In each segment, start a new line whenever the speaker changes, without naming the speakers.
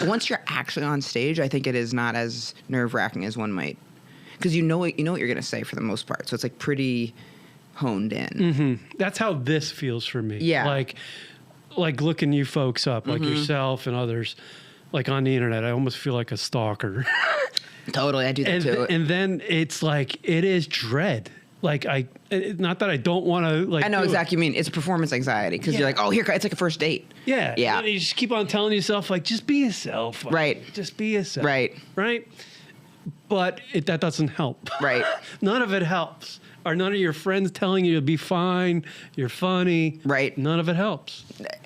once you're actually on stage, I think it is not as nerve-wracking as one might, because you know what you're going to say for the most part. So it's like pretty honed in.
Mm-hmm. That's how this feels for me.
Yeah.
Like looking you folks up, like yourself and others, like on the internet. I almost feel like a stalker.
Totally, I do that too.
And then it's like, it is dread. Like not that I don't want to like.
I know exactly what you mean. It's performance anxiety because you're like, oh, here, it's like a first date.
Yeah.
Yeah.
And you just keep on telling yourself like, just be yourself.
Right.
Just be yourself.
Right.
Right. But that doesn't help.
Right.
None of it helps. Are none of your friends telling you to be fine? You're funny.
Right.
None of it helps.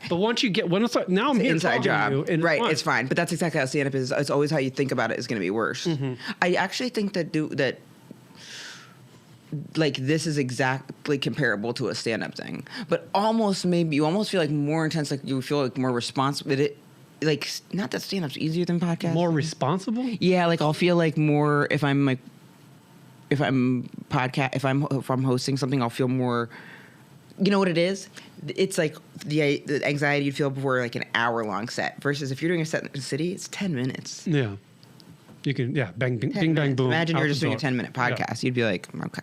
But once you get, now I'm here
inside job.
to you, and
right. It's fine. But that's exactly how stand-up is. It's always how you think about it is going to be worse. Mm-hmm. I actually think that like this is exactly comparable to a stand-up thing, but almost maybe you almost feel like more intense, like you feel like more responsible. Like not that stand-up's easier than podcasting.
More responsible?
Yeah, like I'll feel like more if I'm hosting something, I'll feel more. You know what it is? It's like the anxiety you'd feel before like an hour-long set versus if you're doing a set in the city, it's 10 minutes.
Yeah. You can, bang, bing, bang, boom.
Imagine you're just doing a 10-minute podcast. Yeah. You'd be like, okay,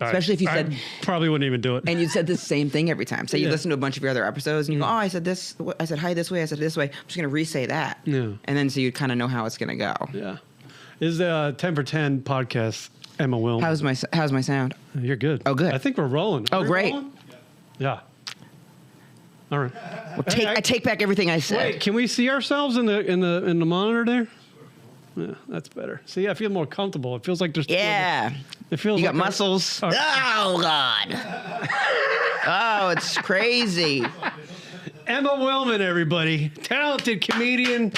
especially if you said...
I probably wouldn't even do it.
And you said the same thing every time. So you listen to a bunch of your other episodes and you go, oh, I said this, I said hi this way, I said this way. I'm just going to re-say that.
Yeah.
And then so you kind of know how it's going to go.
Yeah. Is the 10 for 10 podcast Emma Willmann?
How's my sound?
You're good.
Oh, good.
I think we're rolling.
Oh, great.
Rolling? Yeah. All right.
Well, I take back everything I said.
Wait, can we see ourselves in the monitor there? Yeah, that's better. See, I feel more comfortable. It feels like there's...
Yeah.
It feels
you
like
got muscles. Oh, God. Oh, it's crazy.
Emma Willmann, everybody. Talented comedian.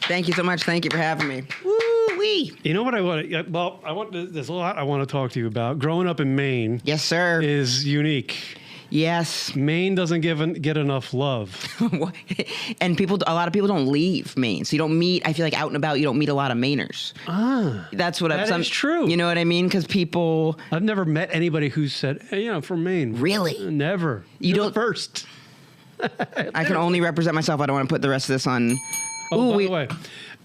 Thank you so much. Thank you for having me. Woo-wee.
You know what I want to... Well, there's a lot I want to talk to you about. Growing up in Maine...
Yes, sir.
...is unique.
Yes.
Maine doesn't get enough love.
And a lot of people don't leave Maine. So you don't meet, I feel like out and about, you don't meet a lot of Mainers. That's what
that is true.
You know what I mean? Because people...
I've never met anybody who said, hey, I'm from Maine.
Really?
Never.
You're
don't first.
I can only represent myself. I don't want to put the rest of this on...
Oh, by the way,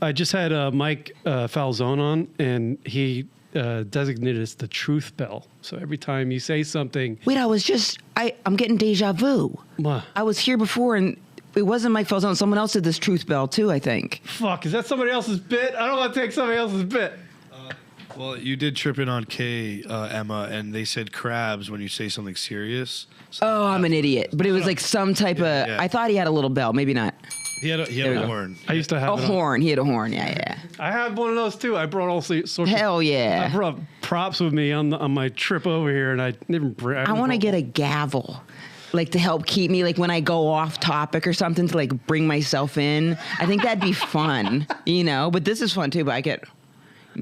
I just had Mike Falzone on, and he... designated as the truth bell. So every time you say something...
Wait, I'm getting deja vu.
What?
I was here before and it wasn't Mike Falzone. Someone else did this truth bell too, I think.
Fuck, is that somebody else's bit? I don't want to take somebody else's bit.
Well, you did trip in on Kay, Emma, and they said crabs when you say something serious. So
I'm an idiot. But it was like some type of...
Yeah.
I thought he had a little bell. Maybe not.
He had a horn.
I used to have
a horn. He had a horn. Yeah.
I had one of those too. I brought all sorts of...
Hell yeah.
I brought props with me on my trip over here, and I never...
I want to get a gavel. Like to help keep me, like when I go off topic or something, to like bring myself in. I think that'd be fun, But this is fun too. But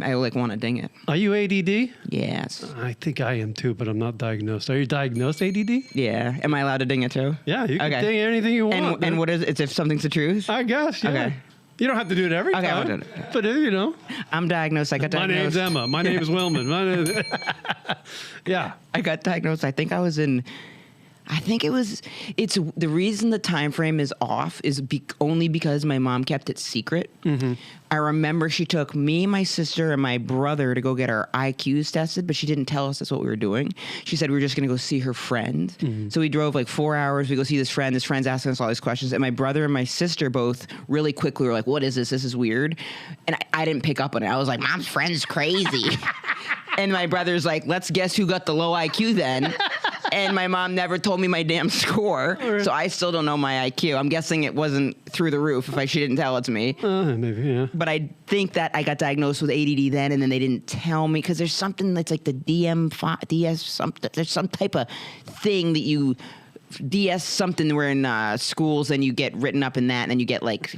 I like want to ding it.
Are you ADD?
Yes.
I think I am too, but I'm not diagnosed. Are you diagnosed ADD?
Yeah. Am I allowed to ding it too?
Yeah, you can ding anything you want.
And what is it? If something's the truth?
I guess. Yeah.
Okay.
You don't have to do it every time.
I'll do it.
But
I'm diagnosed. I got diagnosed.
My name's Emma. My name is Willmann. Yeah.
I got diagnosed. I think it's the reason the time frame is off is only because my mom kept it secret. Mm-hmm. I remember she took me, my sister, and my brother to go get our IQs tested, but she didn't tell us that's what we were doing. She said we were just going to go see her friend. Mm-hmm. So we drove like 4 hours. We go see this friend. This friend's asking us all these questions. And my brother and my sister both really quickly were like, what is this? This is weird. And I didn't pick up on it. I was like, Mom's friend's crazy. And my brother's like, let's guess who got the low IQ then. And my mom never told me my damn score, so I still don't know my IQ. I'm guessing it wasn't through the roof if she didn't tell it to me.
Maybe, yeah.
But I think that I got diagnosed with ADD then, and then they didn't tell me because there's something that's like the DS something. There's some type of thing that you DS something where in schools and you get written up in that, and then you get like...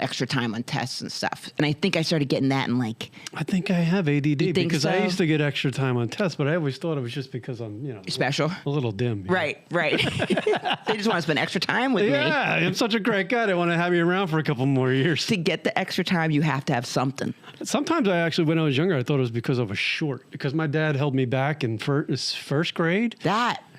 extra time on tests and stuff. And I think I started getting that in like...
I think I have ADD because
so?
I used to get extra time on tests, but I always thought it was just because I'm,
special.
A little dim.
Right. They just want to spend extra time with me.
Yeah, I'm such a great guy. They want to have you around for a couple more years.
To get the extra time, you have to have something.
Sometimes when I was younger, I thought it was because I was short. Because my dad held me back in first grade.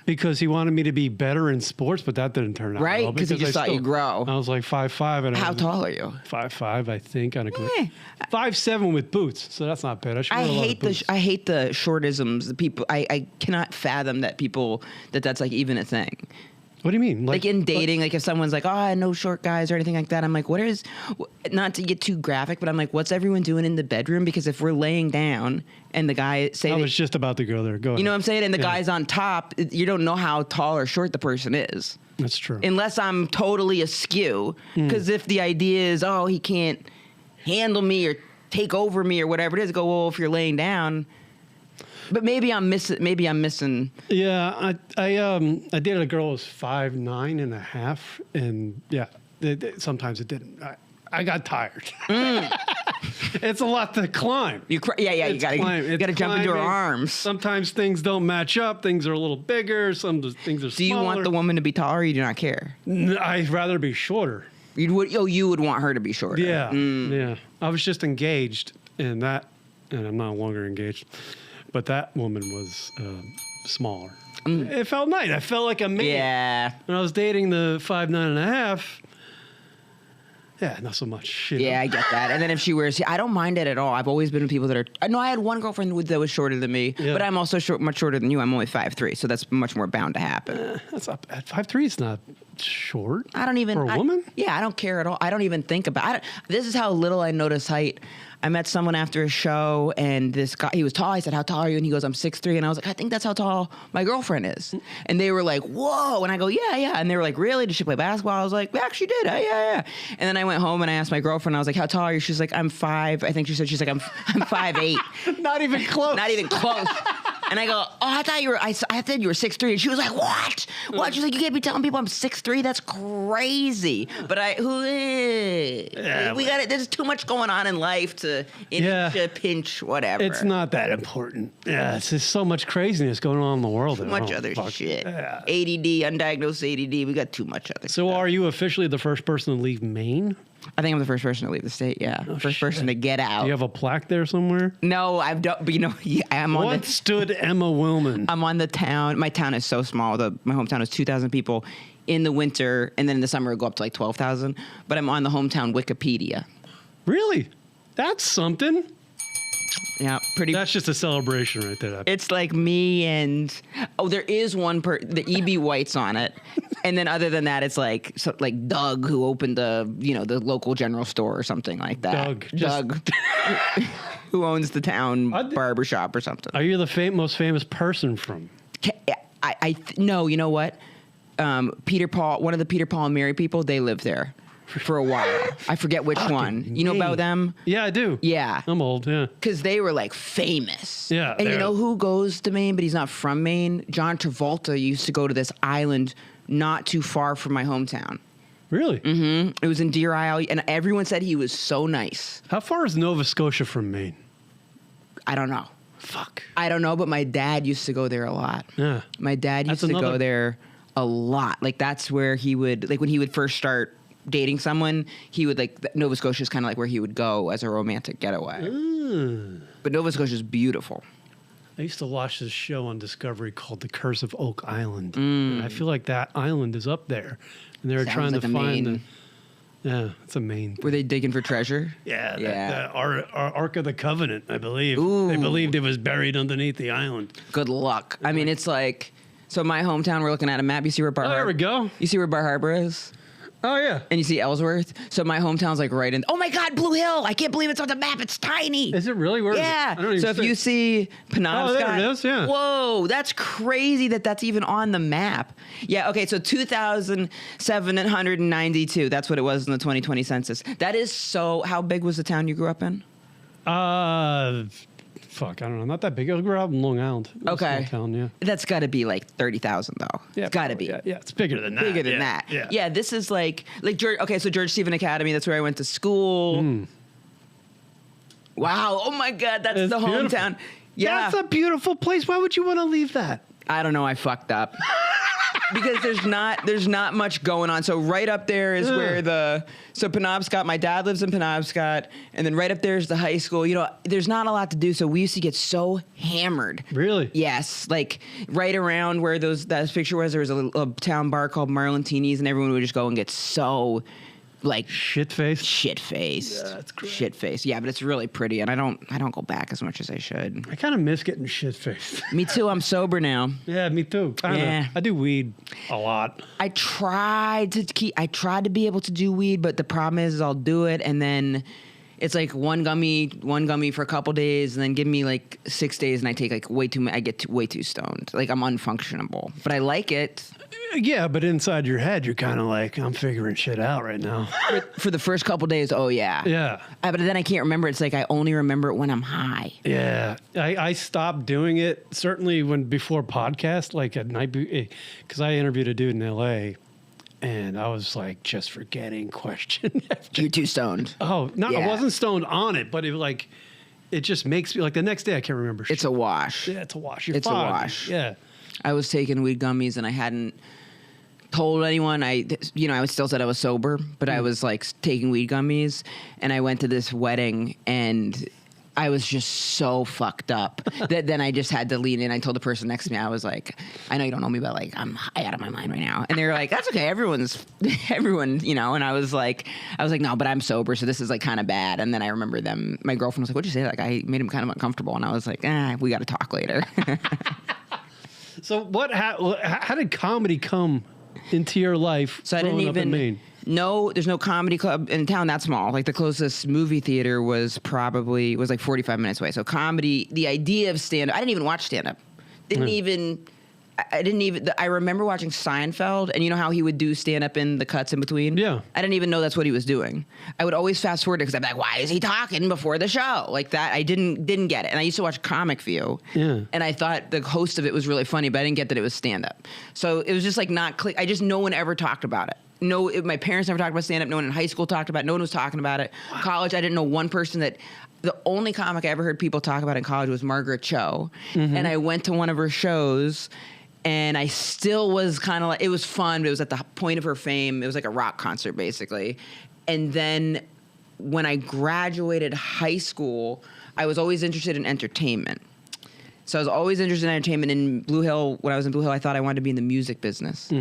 Because he wanted me to be better in sports, but that didn't turn out
Right?
well.
Because he just thought you'd grow.
I was like 5'5", and
How tall are you?
5'5", I think. On a 5'7" with boots, so that's not bad. I hate
the shortisms. The people, I cannot fathom that people that's like even a thing.
What do you mean?
Like in dating, like if someone's like, "Oh, no short guys" or anything like that, I'm like, "What is?" Not to get too graphic, but I'm like, "What's everyone doing in the bedroom?" Because if we're laying down and the guy
I was just about to go there. Go ahead.
you know what I'm saying, and the guy's on top, you don't know how tall or short the person is.
That's true.
Unless I'm totally askew, because if the idea is, "Oh, he can't handle me or take over me or whatever it is," go, well, if you're laying down. But maybe I'm missing.
Yeah, I dated a girl who was 5'9.5", and yeah, sometimes it didn't. I got tired. It's a lot to climb.
You gotta jump into her arms.
Sometimes things don't match up. Things are a little bigger. Some things are smaller.
Do you want the woman to be taller, or you do not care?
I'd rather be shorter.
You would want her to be shorter.
Yeah, yeah. I was just engaged, and I'm no longer engaged. But that woman was smaller. It felt nice. I felt like a man.
Yeah.
When I was dating the 5'9.5", yeah, not so much.
Yeah, I get that. And then if she wears, I don't mind it at all. I've always been with people that are. I know I had one girlfriend that was shorter than me, but I'm also much shorter than you. I'm only 5'3", so that's much more bound to happen.
That's not bad. 5'3" is not short.
I don't even.
For a woman?
Yeah, I don't care at all. I don't even think about. This is how little I notice height. I met someone after a show, and this guy, he was tall. I said, "How tall are you?" And he goes, "I'm 6'3". And I was like, "I think that's how tall my girlfriend is." And they were like, "Whoa!" And I go, "Yeah." And they were like, "Really? Did she play basketball?" I was like, "We actually did. Yeah." And then I went home and I asked my girlfriend. I was like, "How tall are you?" She's like, "I'm 5." I think she said she's like, "I'm 5'8".
Not even close.
Not even close. And I go, "Oh, I thought you were. I said you were 6'3". And she was like, "What? What?" She's like, "You can't be telling people I'm 6'3". That's crazy." But we got it. There's too much going on in life to pinch whatever.
It's not that important. Yeah, it's just so much craziness going on in the world.
Too much other shit. Yeah. ADD, undiagnosed ADD. We got too much other.
So,
stuff.
Are you officially the first person to leave Maine?
I think I'm the first person to leave the state. Yeah, first person to get out.
Do you have a plaque there somewhere?
No, I've done. But I'm on.
What stood Emma Willmann?
I'm on the town. My town is so small. My hometown is 2,000 people in the winter, and then in the summer it'll go up to like 12,000. But I'm on the hometown Wikipedia.
Really? That's something.
Yeah, pretty.
That's just a celebration right there.
It's like me and there is one the E.B. White's on it, and then other than that, it's like Doug who opened the local general store or something like that. Doug, who owns the town barbershop or something.
Are you the most famous person from?
No, you know what? Peter Paul, one of the Peter Paul and Mary people, they live there for a while. I forget which one. You know about them?
Yeah, I do.
Yeah.
I'm old, yeah.
Because they were like famous.
Yeah.
And you know who goes to Maine, but he's not from Maine? John Travolta used to go to this island not too far from my hometown.
Really?
Mm-hmm. It was in Deer Isle, and everyone said he was so nice.
How far is Nova Scotia from Maine?
I don't know.
Fuck.
I don't know, but my dad used to go there a lot.
Yeah.
My dad used to go there a lot. Like that's where he would, like when he would first start dating someone, he would Nova Scotia is kind of like where he would go as a romantic getaway. But Nova Scotia is beautiful.
I used to watch this show on Discovery called The Curse of Oak Island. And I feel like that island is up there. And they're trying to find it's a Maine thing.
Were they digging for treasure?
Yeah. The Ark of the Covenant, I believe. Ooh. They believed it was buried underneath the island.
Good luck. I mean, it's like, so my hometown, we're looking at a map. You see where Bar Harbor?
There we go.
You see where Bar Harbor is?
Oh, yeah.
And you see Ellsworth? So my hometown's like right in... Oh, my God, Blue Hill. I can't believe it's on the map. It's tiny.
Is it really? Where
yeah.
Is it? I don't even
so if you see Penobscot...
Oh, there it is, yeah.
Whoa, that's crazy that's even on the map. Yeah, okay, so 2,792. That's what it was in the 2020 census. That is so... How big was the town you grew up in?
Fuck, I don't know. Not that big. I grew up in Long Island.
Okay.
Small town, yeah.
That's got to be like 30,000 though.
Yeah,
it's got to be.
Yeah, it's bigger than that.
Bigger than that.
Yeah.
Yeah, this is like George. Okay, so George Stephen Academy. That's where I went to school. Wow. Oh my God, that's the
beautiful.
hometown. Yeah,
that's a beautiful place. Why would you want to leave that?
I don't know. I fucked up. because there's not much going on. So right up there is where so Penobscot, my dad lives in Penobscot, and then right up there is the high school. You know, there's not a lot to do, so we used to get so hammered.
Really?
Yes, like right around where that picture was, there was a town bar called Marlantini's, and everyone would just go and get so like
shit-faced.
Shit-faced.
Yeah, that's great.
Shit-faced. Yeah, but it's really pretty, and I don't go back as much as I should.
I kind of miss getting shit-faced.
Me too. I'm sober now.
Yeah, me too.
Yeah.
I do weed a lot.
I tried to be able to do weed, but the problem is I'll do it and then it's like one gummy for a couple days, and then give me like 6 days, and I take like I get way too stoned. Like I'm unfunctionable, but I like it.
Yeah, but inside your head, you're kind of like, I'm figuring shit out right now.
For the first couple days, oh yeah.
Yeah.
But then I can't remember. It's like I only remember it when I'm high.
Yeah. I stopped doing it, certainly before podcast, like at night, because I interviewed a dude in L.A., and I was like just forgetting question.
You're too stoned.
Oh, no,
Yeah.
I wasn't stoned on it, but it just makes me, like the next day I can't remember shit.
It's a wash.
Yeah, it's a wash. You're
It's a
foggy.
wash.
Yeah.
I was taking weed gummies and I hadn't told anyone. I still said I was sober, but I was like taking weed gummies, and I went to this wedding and I was just so fucked up that then I just had to lean in. I told the person next to me, I was like, I know you don't know me, but like I'm high out of my mind right now. And they were like, that's okay. Everyone, you know. And I was like, no, but I'm sober, so this is like kind of bad. And then I remember my girlfriend was like, what'd you say? Like I made him kind of uncomfortable, and I was like, we got to talk later.
So how did comedy come into your life?
So I didn't
growing up in
even
Maine?
No, there's no comedy club in town that small. Like the closest movie theater was like 45 minutes away. So comedy, the idea of stand-up, I didn't even watch stand-up. I remember watching Seinfeld, and you know how he would do stand-up in the cuts in between?
Yeah.
I didn't even know that's what he was doing. I would always fast forward it because I'd be like, why is he talking before the show? Like that, I didn't get it. And I used to watch Comic View, and I thought the host of it was really funny, but I didn't get that it was stand-up. So it was just like not click. No one ever talked about it. No, my parents never talked about stand-up. No one in high school talked about it. No one was talking about it. Wow. College, I didn't know one person that... The only comic I ever heard people talk about in college was Margaret Cho. Mm-hmm. And I went to one of her shows, and I still was kind of like... It was fun, but it was at the point of her fame. It was like a rock concert, basically. And then when I graduated high school, I was always interested in entertainment. So I was always interested in entertainment. In Blue Hill, when I was in Blue Hill, I thought I wanted to be in the music business.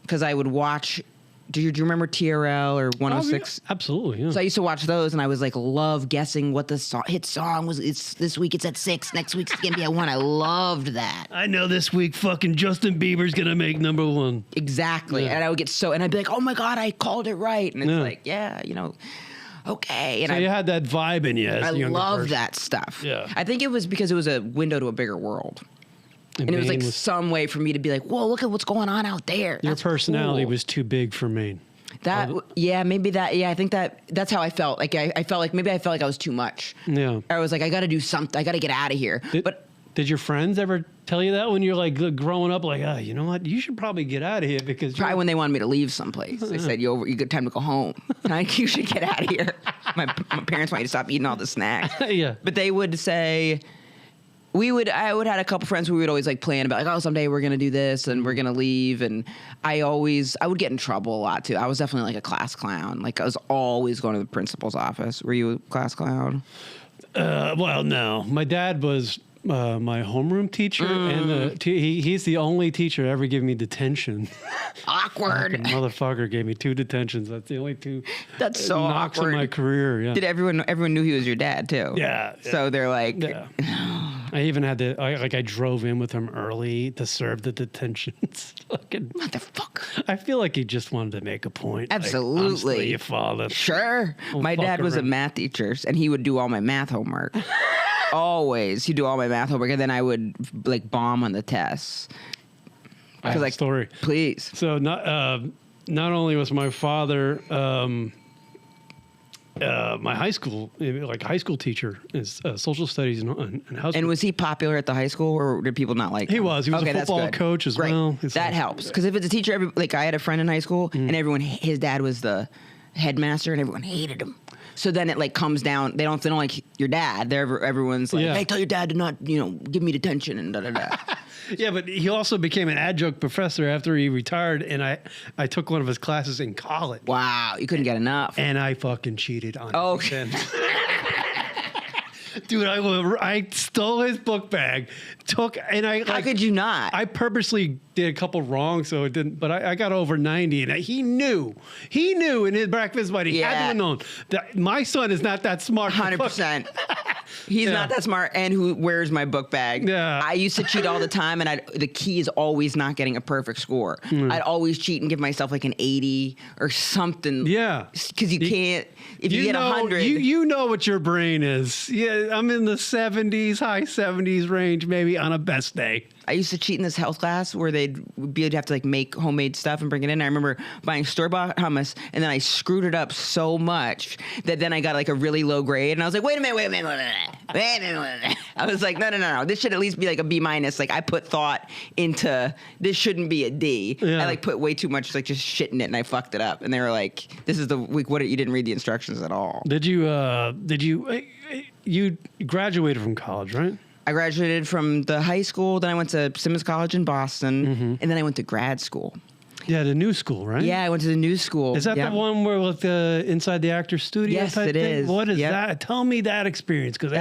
Because I would watch... Do you remember TRL or 106?
Oh, yeah. Absolutely, yeah.
So I used to watch those, and I was like, love guessing what the hit song was. It's this week it's at 6, next week's gonna be at 1. I loved that.
I know this week fucking Justin Bieber's gonna make #1.
Exactly. Yeah. And I would get and I'd be like, oh my God, I called it right. And it's like, yeah, okay. And
so you had that vibe in you.
I love that stuff.
Yeah.
I think it was because it was a window to a bigger world. And it was like some way for me to be like, whoa, look at what's going on out there.
Your
That's
personality
cool.
was too big for Maine.
Maybe I think that's how I felt. Like I felt like I was too much.
Yeah.
I was like, I got to do something. I got to get out of here.
Did your friends ever tell you that when you're like growing up? Like, you know what? You should probably get out of here because
probably when they wanted me to leave someplace. They said, you got time to go home. You should get out of here. My parents want you to stop eating all the snacks.
Yeah.
But they would say... I would had a couple friends who we would always like plan about like, oh, someday we're going to do this and we're going to leave. And I would get in trouble a lot too. I was definitely like a class clown. Like I was always going to the principal's office. Were you a class clown?
Well, no. My dad was my homeroom teacher, and he's the only teacher to ever give me detention.
Awkward.
Motherfucker gave me 2 detentions. That's the only 2.
That's so
knocks
awkward.
in my career. Yeah.
Did everyone knew he was your dad too?
Yeah.
So they're like,
I even had to I drove in with him early to serve the detentions. Fucking
motherfucker.
I feel like he just wanted to make a point.
Absolutely.
Like, I'm still your father.
Sure.
Don't
My dad was a
around.
math teacher, and he would do all my math homework. Always. He'd do all my math homework, and then I would like bomb on the tests.
I have a story.
Please.
So not only was my father my high school teacher is social studies and house.
And was he popular at the high school, or did people not like him?
He was. He was a football coach as well.
That helps, because if it's a teacher, I had a friend in high school, and his dad was the headmaster, and everyone hated him. So then it like comes down. They don't like your dad. Everyone's like, hey, tell your dad to not give me detention and da da da.
Yeah, but he also became an adjunct professor after he retired, and I took one of his classes in college.
Wow, you couldn't get enough.
And I fucking cheated on
Oh.
him. Dude, I stole his book bag,
How could you not?
I purposely did a couple wrong, so it didn't. But I got over 90, and he knew in his back of his mind, he had to have known that my son is not that smart.
100%. He's not that smart. And who wears my book bag?
Yeah.
I used to cheat all the time, and the key is always not getting a perfect score. I'd always cheat and give myself like an 80 or something.
Yeah.
Because you can't, if you get 100.
You know what your brain is. Yeah, I'm in the 70s, high 70s range, maybe on a best day.
I used to cheat in this health class where they'd have to like make homemade stuff and bring it in. I remember buying store-bought hummus, and then I screwed it up so much that then I got like a really low grade, and I was like, wait a minute. I was like, no. This should at least be like a B-. Like I put thought into this, shouldn't be a D.
Yeah.
I like put way too much like just shit in it, and I fucked it up. And they were like, this is the week. What, you didn't read the instructions at all.
Did you graduated from college, right?
I graduated from the high school, then I went to Simmons College in Boston, and then I went to grad school.
Yeah, the new school, right?
Yeah, I went to the new school.
Is that the one where with the inside the actor's studio?
Yes,
type
it
thing?
is.
What is
Yep.
that? Tell me that experience, because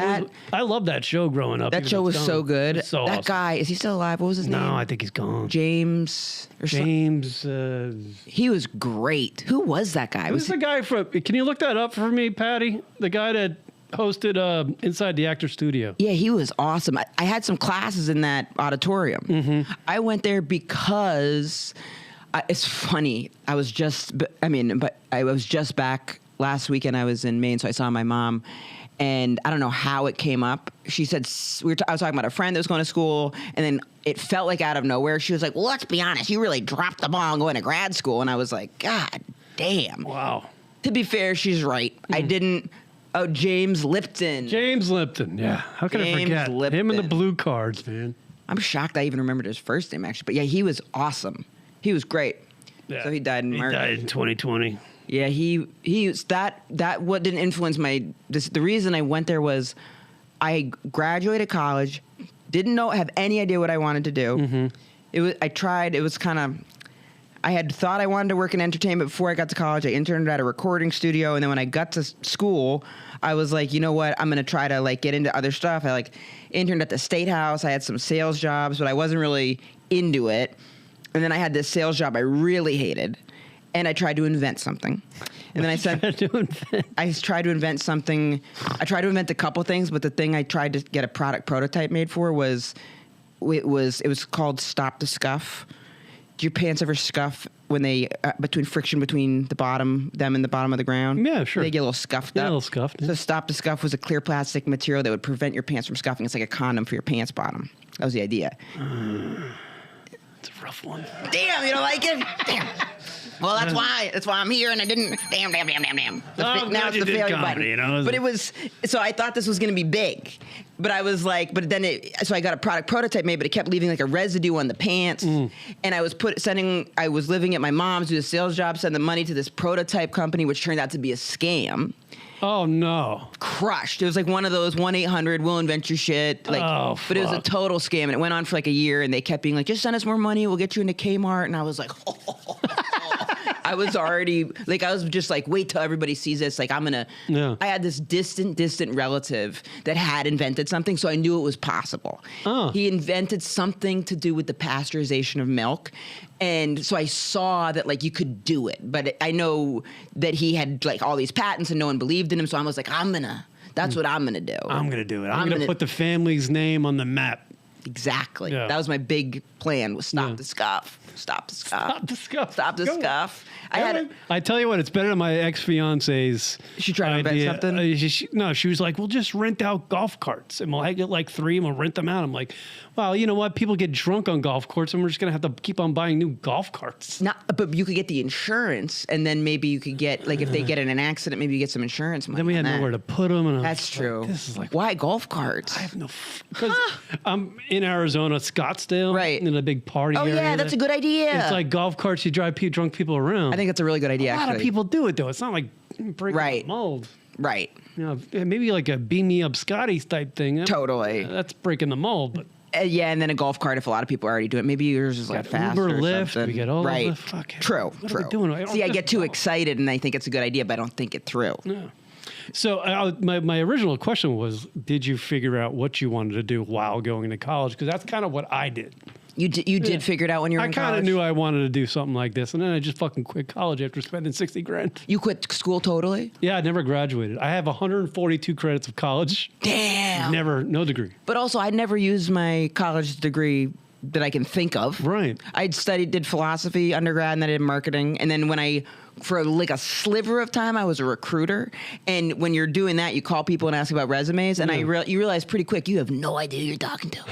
I love that show growing up.
That show was so good.
So
that
awesome.
guy, is he still alive? What was his name?
No, I think he's gone.
James. He was great. Who was that guy?
Who's the guy from? Can you look that up for me, Patty? The guy that hosted Inside the Actor Studio.
Yeah, he was awesome. I had some classes in that auditorium. I went there because it's funny. I was just back last weekend. I was in Maine, so I saw my mom, and I don't know how it came up. She said I was talking about a friend that was going to school, and then it felt like out of nowhere. She was like, "Well, let's be honest. You really dropped the ball on going to grad school," and I was like, "God damn."
Wow.
To be fair, she's right. I didn't. Oh, James Lipton.
James Lipton. Yeah. How can I forget him and the blue cards, man?
I'm shocked I even remembered his first name, actually. But yeah, he was awesome. He was great.
Yeah.
So he died in March.
He died in 2020.
Yeah, he was that what didn't influence the reason I went there was I graduated college, didn't have any idea what I wanted to do. I had thought I wanted to work in entertainment before I got to college. I interned at a recording studio, and then when I got to school, I was like, you know what? I'm gonna try to like get into other stuff. I like interned at the State House. I had some sales jobs, but I wasn't really into it. And then I had this sales job I really hated, and I tried to invent something. And then I tried to invent something. I tried to invent a couple things, but the thing I tried to get a product prototype made for was called Stop the Scuff. Do your pants ever scuff when they friction between them and the bottom of the ground?
Yeah, sure.
They get a little scuffed up.
Yeah, a little scuffed. Yeah.
So Stop the Scuff was a clear plastic material that would prevent your pants from scuffing. It's like a condom for your pants bottom. That was the idea.
It's a rough one.
Damn, you don't like it? Damn. Well, that's why I'm here, and I didn't. Damn. Now it's the failure button.
You know?
But it was. So I thought this was going to be big, but I was like, so I got a product prototype made, but it kept leaving like a residue on the pants, and I was living at my mom's, doing a sales job, sending the money to this prototype company, which turned out to be a scam.
Oh no!
Crushed. It was like one of those 1-800 we'll invent your shit. But it was a total scam, and it went on for like a year, and they kept being like, just send us more money, we'll get you into Kmart, and I was like, I was already like, I was just like, wait till everybody sees this. Like, I had this distant relative that had invented something, so I knew it was possible.
Oh.
He invented something to do with the pasteurization of milk. And so I saw that like you could do it, but I know that he had like all these patents and no one believed in him. So I was like, that's what I'm going to do.
I'm going to do it. I'm going to put the family's name on the map.
Exactly.
Yeah.
That was my big plan, was Stop the Scuff. Stop the Scuff.
Stop the Scuff.
Stop the Scuff.
I tell you what, it's better than my ex-fiance's.
She tried to invent something?
She was like, we'll just rent out golf carts, and we'll get like 3, and we'll rent them out. I'm like, well, you know what? People get drunk on golf courts, and we're just going to have to keep on buying new golf carts.
But you could get the insurance, and then maybe you could get, like, if they get in an accident, maybe you get some insurance money.
Then we had nowhere to put them. And
that's true.
This is like,
why golf carts?
I have no... Because I'm in Arizona, Scottsdale.
Right.
In a big party area.
Oh, yeah, that's a good idea.
It's like golf carts, you drive drunk people around.
I think that's a really good idea,
A lot of people do it, though. It's not like breaking the mold.
Right.
You know, maybe like a beam me up Scotty's type thing.
Totally.
That's breaking the mold, but
Yeah, and then a golf cart if a lot of people are already doing it. Maybe yours is like faster
Uber,
or
Lyft,
something.
we get all
right.
the fucking...
True.
What are we doing?
See, I get too excited and I think it's a good idea, but I don't think it through.
Yeah. So my original question was, did you figure out what you wanted to do while going to college? Because that's kind of what I did.
You did figure it out when you were in college?
I kind of knew I wanted to do something like this, and then I just fucking quit college after spending $60,000.
You quit school totally?
Yeah, I never graduated. I have 142 credits of college.
Damn.
No degree.
But also, I never used my college degree that I can think of.
Right.
Did philosophy undergrad, and then I did marketing. And then for like a sliver of time, I was a recruiter. And when you're doing that, you call people and ask about resumes. And you realize pretty quick, you have no idea who you're talking to.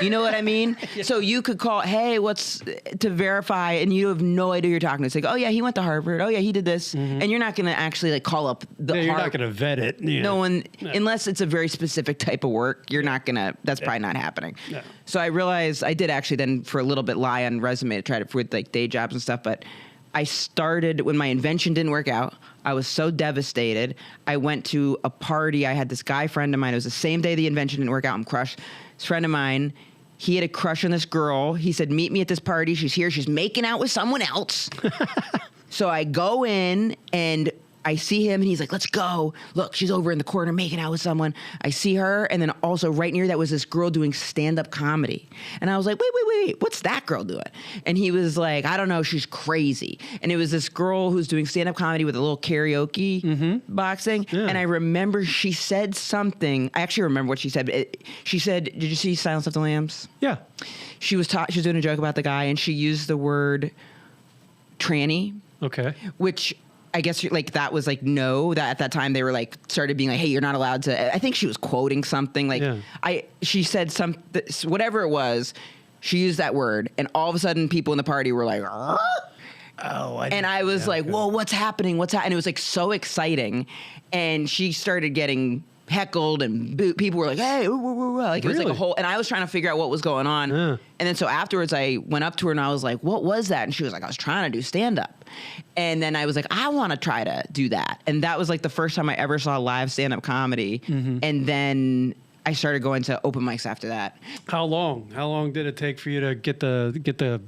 You know what I mean? Yeah. So you could call, hey, what's to verify, and you have no idea who you're talking to. It's like, oh yeah, he went to Harvard. Oh yeah, he did this. Mm-hmm. And you're not going to actually like call up the
you're not going to vet it. Yeah.
No one, unless it's a very specific type of work, you're not going to, that's probably not happening. Yeah. So I realized I did actually then for a little bit lie on resume to try to with like day jobs and stuff, but I started when my invention didn't work out. I was so devastated. I went to a party. I had this guy friend of mine. It was the same day the invention didn't work out. I'm crushed. This friend of mine, he had a crush on this girl. He said, meet me at this party. She's here. She's making out with someone else. So I go in and I see him and he's like, let's go. Look, she's over in the corner making out with someone. I see her. And then also right near that was this girl doing stand-up comedy. And I was like, wait, what's that girl doing? And he was like, I don't know, she's crazy. And it was this girl who's doing stand-up comedy with a little karaoke boxing. Yeah. And I remember she said something. I actually remember what she said. She said, did you see Silence of the Lambs?
Yeah.
She was doing a joke about the guy and she used the word tranny.
Okay.
Which I guess like that was like no, that at that time they were like started being like, hey, you're not allowed to. I think she was quoting something like she said something, whatever it was, she used that word, and all of a sudden people in the party were like, I was like, whoa, what's happening? And it was like so exciting, and she started getting heckled and people were like, hey, like it was like a whole, and I was trying to figure out what was going on. And then so afterwards I went up to her and I was like, what was that? And she was like, I was trying to do stand up. And then I was like, I want to try to do that. And that was like the first time I ever saw live stand up comedy. And then I started going to open mics after that.
How long did it take for you to get the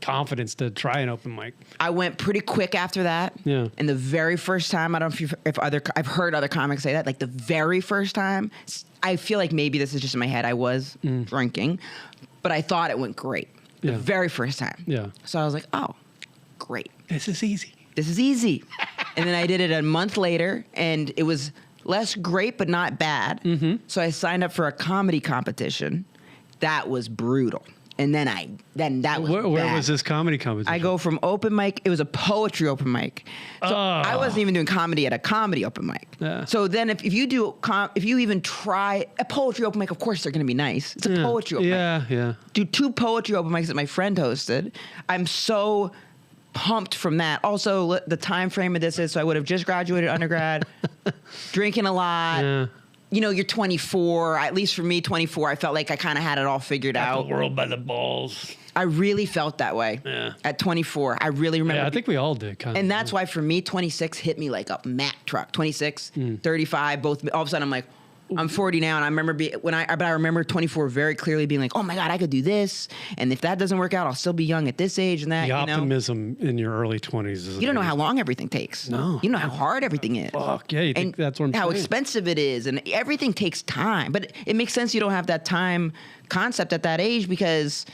confidence to try an open mic?
I went pretty quick after that. Yeah. And the very first time, I don't know if I've heard other comics say that, like the very first time, I feel like maybe this is just in my head, I was drinking, but I thought it went great. The very first time. Yeah. So I was like, oh, great.
This is easy.
And then I did it a month later, and it was less great, but not bad. So I signed up for a comedy competition. That was brutal. And then that was
Where
bad.
was this comedy competition?
I go from open mic. It was a poetry open mic. So I wasn't even doing comedy at a comedy open mic. Yeah. So then if you even try a poetry open mic, of course they're going to be nice. It's a poetry open mic. Yeah. Do 2 poetry open mics that my friend hosted. I'm so pumped from that. Also, the time frame of this is, so I would have just graduated undergrad, drinking a lot. Yeah. You know, you're 24. At least for me, 24, I felt like I kind of had it all figured out.
The world by the balls.
I really felt that way. Yeah. At 24, I really remember.
Yeah, I think we all did.
And that's why for me, 26 hit me like a Mack truck. 26, 35, both. All of a sudden, I'm like, I'm 40 now, and I remember but I remember 24 very clearly being like, oh my God, I could do this, and if that doesn't work out, I'll still be young at this age and that.
The optimism in your early 20s is
you don't know how long everything takes. No, you don't know how hard everything is.
Fuck yeah, you think that's what I'm saying.
How expensive it is, and everything takes time. But it makes sense you don't have that time concept at that age because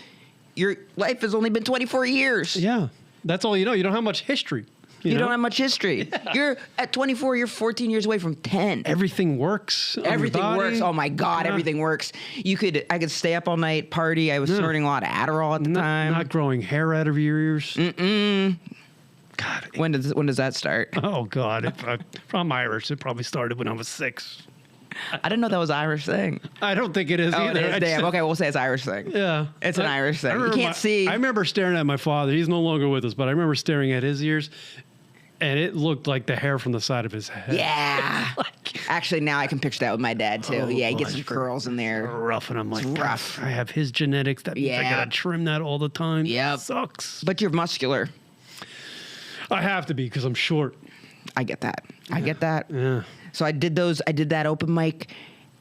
your life has only been 24 years.
Yeah, that's all you know. You don't have much history.
You don't have much history. Yeah. You're at 24, you're 14 years away from 10.
Everything works.
Everything works. Oh my God, everything works. I could stay up all night, party. I was snorting a lot of Adderall at the time.
Not growing hair out of your ears. God.
When does that start?
Oh God. If I'm Irish, it probably started when I was 6.
I didn't know that was an Irish thing.
I don't think it is either.
It is, damn. Okay, we'll say it's Irish thing.
Yeah.
It's an Irish thing. You can't see.
I remember staring at my father. He's no longer with us, but I remember staring at his ears. And it looked like the hair from the side of his head.
Yeah. Actually, now I can picture that with my dad, too.
Oh,
he gets some curls in there.
Rough, and I'm like, rough. I have his genetics. That means I got to trim that all the time.
Yeah.
Sucks.
But you're muscular.
I have to be because I'm short.
I get that. I get that.
Yeah.
So I did that open mic,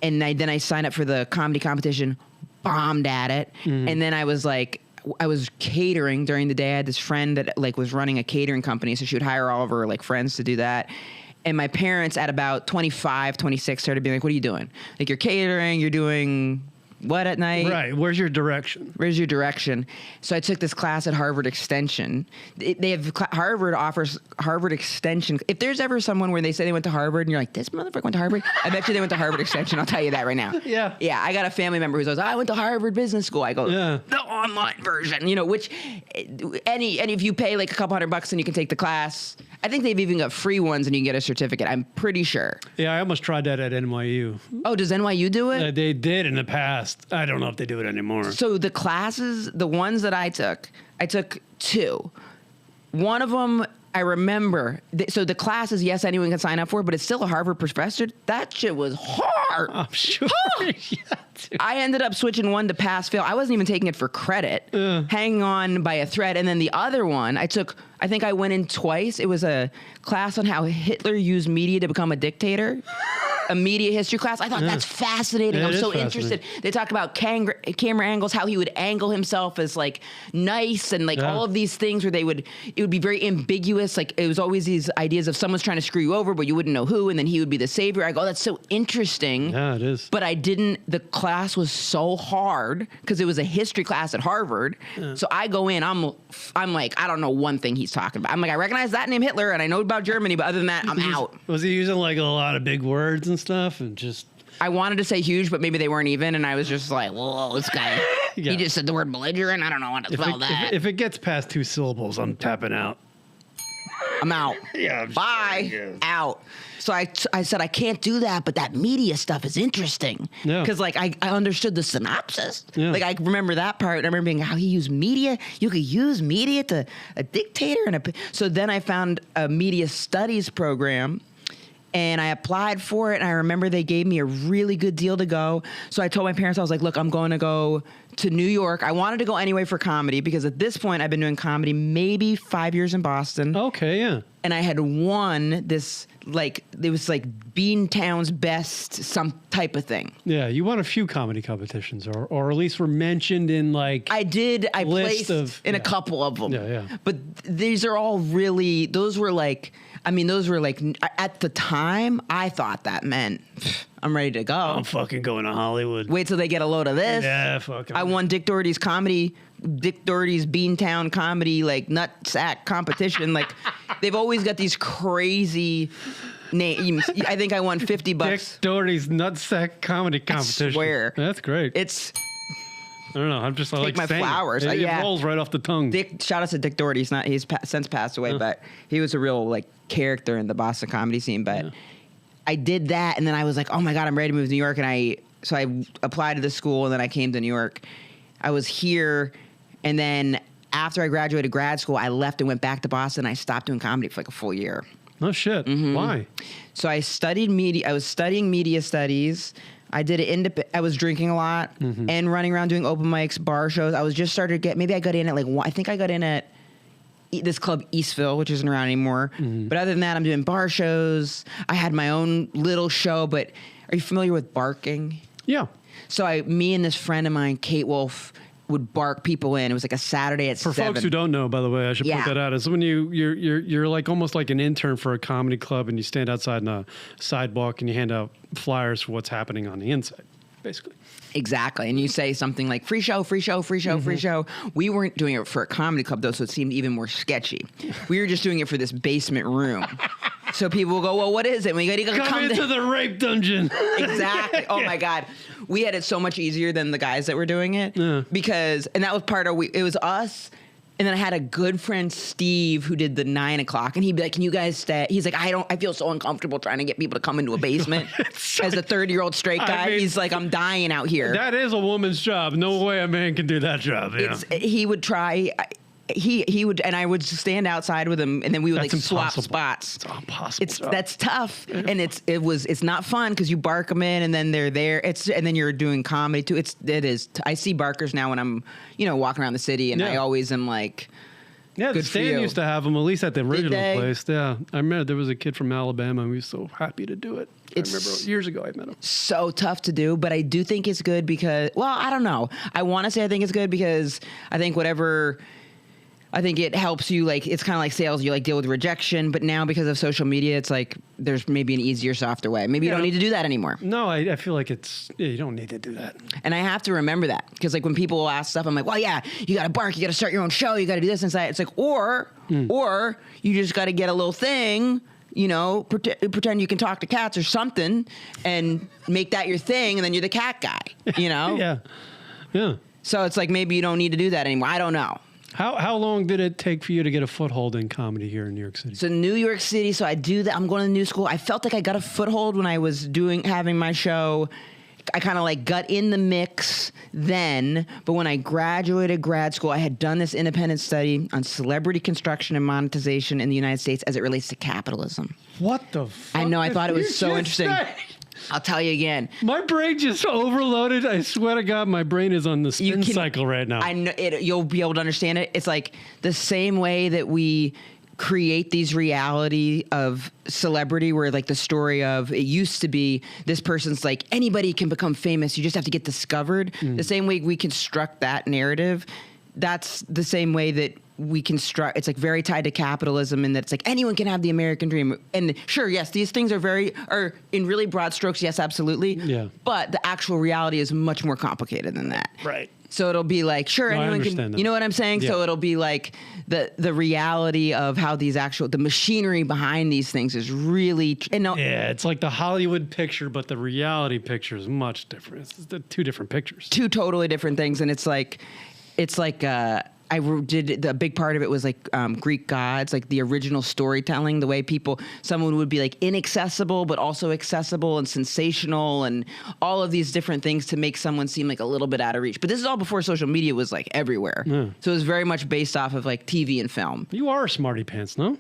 and then I signed up for the comedy competition. bombed at it. And then I was catering during the day. I had this friend that like was running a catering company, so she would hire all of her like friends to do that. And my parents at about 25, 26 started being like, what are you doing? Like, you're catering, you're doing what at night?
Right. Where's your direction?
So I took this class at Harvard Extension. Harvard offers Harvard Extension. If there's ever someone where they say they went to Harvard and you're like, this motherfucker went to Harvard, I bet you they went to Harvard Extension. I'll tell you that right now.
Yeah.
Yeah. I got a family member who says, I went to Harvard Business School. I go,
Yeah.
the online version, which and if you pay like a couple $100 and you can take the class. I think they've even got free ones and you can get a certificate. I'm pretty sure.
Yeah, I almost tried that at NYU.
Oh, does NYU do it?
They did in the past. I don't know if they do it anymore.
So the classes, the ones that I took 2. One of them, I remember. So the classes, yes, anyone can sign up for, but it's still a Harvard professor. That shit was hard.
I'm sure. Yeah, dude.
I ended up switching one to pass fail. I wasn't even taking it for credit, hanging on by a thread. And then the other one, I think I went in twice. It was a class on how Hitler used media to become a dictator. A media history class. I thought that's fascinating.
Yeah,
I'm so interested. They talk about camera angles, how he would angle himself as like nice and like all of these things where it would be very ambiguous. Like it was always these ideas of someone's trying to screw you over, but you wouldn't know who, and then he would be the savior. I go, that's so interesting.
Yeah, it is.
But the class was so hard because it was a history class at Harvard. Yeah. So I go in, I'm like, I don't know one thing he's talking about. I'm like, I recognize that name Hitler and I know about Germany, but other than that, I'm out.
Was he using like a lot of big words and stuff and just...
I wanted to say huge, but maybe they weren't even, and I was just like, whoa, this guy, he just said the word belligerent. I don't know how to spell that.
If it gets past 2 syllables, I'm tapping out.
I'm out.
Yeah.
Bye. Out. So I said, I can't do that, but that media stuff is interesting.
Yeah.
Because, like, I understood the synopsis.
Yeah.
Like, I remember that part. And I remember being how he used media. You could use media to a dictator. So then I found a media studies program. And I applied for it, and I remember they gave me a really good deal to go. So I told my parents, I was like, look, I'm going to go to New York. I wanted to go anyway for comedy, because at this point, I've been doing comedy maybe 5 years in Boston.
Okay, yeah.
And I had won this, like, it was like Beantown's Best, some type of thing.
Yeah, you won a few comedy competitions, or at least were mentioned in, like...
I did. I placed in a couple of them.
Yeah, yeah.
But these are all really, those were like, at the time, I thought that meant I'm ready to go.
I'm fucking going to Hollywood.
Wait till they get a load of this.
Yeah, fuck.
I won Dick Doherty's Beantown comedy, like, nutsack competition. Like, they've always got these crazy names. I think I won $50.
Dick Doherty's nutsack comedy competition.
I swear.
That's great. I don't know. I'm just like
my
saying
flowers.
It rolls right off the tongue.
Shout out to Dick Doherty. He's since passed away, but he was a real like character in the Boston comedy scene. But I did that, and then I was like, oh my god, I'm ready to move to New York. And I applied to the school, and then I came to New York. I was here, and then after I graduated grad school, I left and went back to Boston. I stopped doing comedy for like a full year.
Oh shit!
Mm-hmm.
Why?
So I studied media. I was studying media studies. I did it. I was drinking a lot and running around doing open mics, bar shows. I was just started to get. Maybe I got in at I think I got in at this club Eastville, which isn't around anymore. But other than that, I'm doing bar shows. I had my own little show. But are you familiar with barking?
Yeah.
So me and this friend of mine, Kate Wolf, would bark people in. It was like a Saturday at 7.
For folks who don't know, by the way, I should point that out. Is when you're like almost like an intern for a comedy club, and you stand outside in a sidewalk and you hand out flyers for what's happening on the inside, basically.
Exactly. And you say something like free show, free show, free show, free show. We weren't doing it for a comedy club, though, so it seemed even more sketchy. We were just doing it for this basement room. So people will go, well, what is it? We got to
come into the rape dungeon.
Exactly. Oh my God. We had it so much easier than the guys that were doing it because, and that was part of, it was us. And then I had a good friend, Steve, who did the 9 o'clock, and he'd be like, can you guys stay? He's like, I feel so uncomfortable trying to get people to come into a basement. As a 30-year-old straight guy, he's like, I'm dying out here.
That is a woman's job. No way a man can do that job. Yeah.
He would try. He would, and I would stand outside with him, and then we would swap spots.
It's impossible.
That's tough, and it's not fun because you bark them in, and then they're there. And then you're doing comedy too. It is. I see barkers now when I'm walking around the city, and I always am like,
Yeah,
Good
the
for
stand
you.
used to have them, at least at the original
they?
place. Yeah, I remember there was a kid from Alabama, and we were so happy to do it. I
It's-
remember years ago I met him.
So tough to do, but I do think it's good because, well, I don't know. I want to say I think it's good because I think it helps you, like, it's kind of like sales. You, like, deal with rejection, but now because of social media, it's like there's maybe an easier, softer way. Maybe you don't need to do that anymore.
No, I feel like you don't need to do that.
And I have to remember that because, like, when people will ask stuff, I'm like, well, yeah, you got to bark, you got to start your own show, you got to do this and that. It's like, or you just got to get a little thing, you know, pretend you can talk to cats or something and make that your thing, and then you're the cat guy, you know?
Yeah.
So it's like maybe you don't need to do that anymore. I don't know.
How long did it take for you to get a foothold in comedy here in New York City?
So New York City, so I do that. I'm going to the new school. I felt like I got a foothold when I was having my show. I kind of like got in the mix then, but when I graduated grad school, I had done this independent study on celebrity construction and monetization in the United States as it relates to capitalism.
What the fuck?
I know, I thought it was
did
so
you
interesting.
say?
I'll tell you again.
My brain just overloaded. I swear to God, my brain is on the spin cycle right now.
I know you'll be able to understand it. It's like the same way that we create these reality of celebrity where, like, the story of it used to be this person's like anybody can become famous, you just have to get discovered. The same way we construct that narrative, that's the same way that we construct. It's like very tied to capitalism, and that it's like anyone can have the American dream. And sure, yes, these things are in really broad strokes. Yes, absolutely.
Yeah.
But the actual reality is much more complicated than that.
Right.
So it'll be like, sure,
No, I
anyone
understand
can.
that.
You know what I'm saying?
Yeah.
So it'll be like the reality of how the machinery behind these things is really.
Yeah, it's like the Hollywood picture, but the reality picture is much different. It's the two different pictures.
Two totally different things, and it's like I did a big part of it was like Greek gods, like the original storytelling, the way someone would be like inaccessible, but also accessible and sensational and all of these different things to make someone seem like a little bit out of reach. But this is all before social media was like everywhere.
Yeah.
So it was very much based off of like TV and film.
You are a smarty pants, no?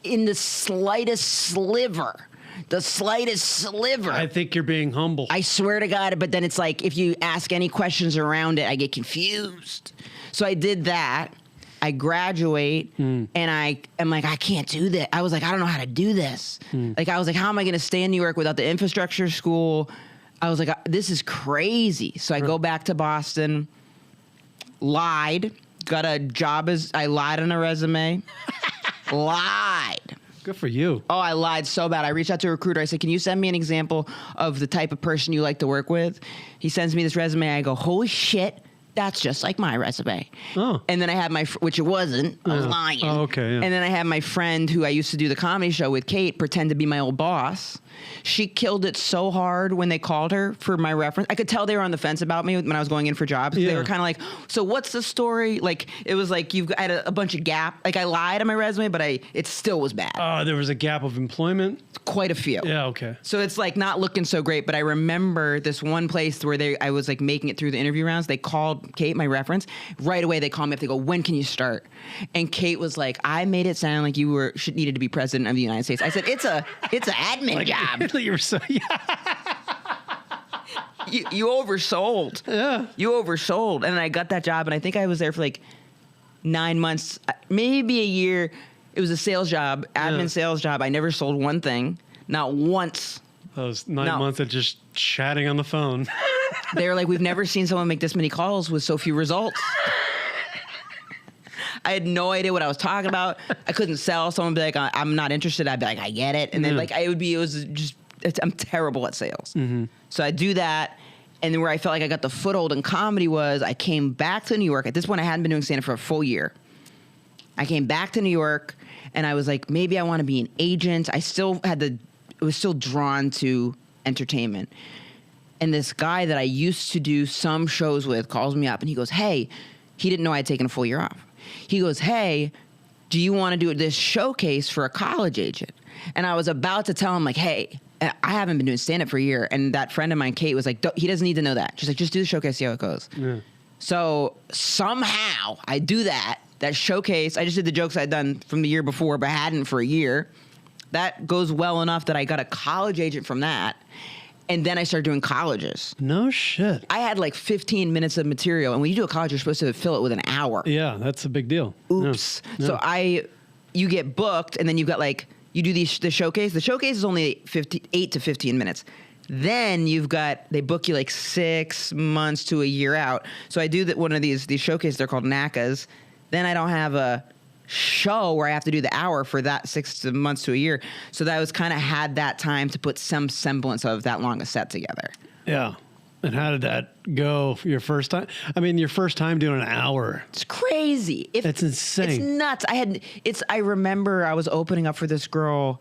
In the slightest sliver. The slightest sliver.
I think you're being humble.
I swear to God, but then it's like if you ask any questions around it, I get confused. So I did that. I graduate, and I am like, I can't do that. I was like, I don't know how to do this. Like, I was like, how am I going to stay in New York without the infrastructure school? I was like, this is crazy. So I go back to Boston, lied, got a job I lied on a resume, lied.
Good for you.
Oh, I lied so bad. I reached out to a recruiter. I said, can you send me an example of the type of person you like to work with? He sends me this resume. I go, holy shit, that's just like my resume.
Oh.
And then I had which it wasn't. I was lying.
Oh, okay, yeah.
And then I had my friend who I used to do the comedy show with, Kate, pretend to be my old boss. She killed it so hard when they called her for my reference. I could tell they were on the fence about me when I was going in for jobs.
Yeah.
They were kind of like, so what's the story? Like, it was like I had a bunch of gap. Like, I lied on my resume, but it still was bad.
There was a gap of employment?
Quite a few.
Yeah, okay.
So it's like not looking so great, but I remember this one place where I was like making it through the interview rounds. They called Kate, my reference. Right away, they called me up. They go, when can you start? And Kate was like, I made it sound like you needed to be president of the United States. I said, it's an admin job.
You were so, yeah.
You oversold.
Yeah.
You oversold. And then I got that job, and I think I was there for like 9 months, maybe a year. It was a sales job, admin sales job. I never sold one thing, not once.
Those 9 months of just chatting on the phone.
They were like, we've never seen someone make this many calls with so few results. I had no idea what I was talking about. I couldn't sell. Someone would be like, I'm not interested. I'd be like, I get it. And then I'm terrible at sales. Mm-hmm. So I do that. And then where I felt like I got the foothold in comedy was I came back to New York. At this point, I hadn't been doing stand-up for a full year. I came back to New York, and I was like, maybe I want to be an agent. I was still drawn to entertainment. And this guy that I used to do some shows with calls me up, and he goes, hey, he didn't know I had taken a full year off. He goes, hey, do you want to do this showcase for a college agent? And I was about to tell him, like, hey, I haven't been doing stand-up for a year. And that friend of mine, Kate, was like, he doesn't need to know that. She's like, just do the showcase, see how it goes. Yeah. So somehow I do that showcase. I just did the jokes I'd done from the year before, but hadn't for a year. That goes well enough that I got a college agent from that. And then I started doing colleges.
No shit.
I had like 15 minutes of material. And when you do a college, you're supposed to fill it with an hour.
Yeah, that's a big deal.
Oops.
Yeah.
So you get booked, and then you've got like, you do the showcase. The showcase is only 8 to 15 minutes. Then they book you like 6 months to a year out. So I do one of these showcases. They're called NACAs. Then I don't have a show where I have to do the hour for that 6 months to a year. So that was kind of had that time to put some semblance of that long a set together.
Yeah. And how did that go for your first time? I mean, your first time doing an hour.
It's crazy.
It's insane.
It's nuts. I remember I was opening up for this girl.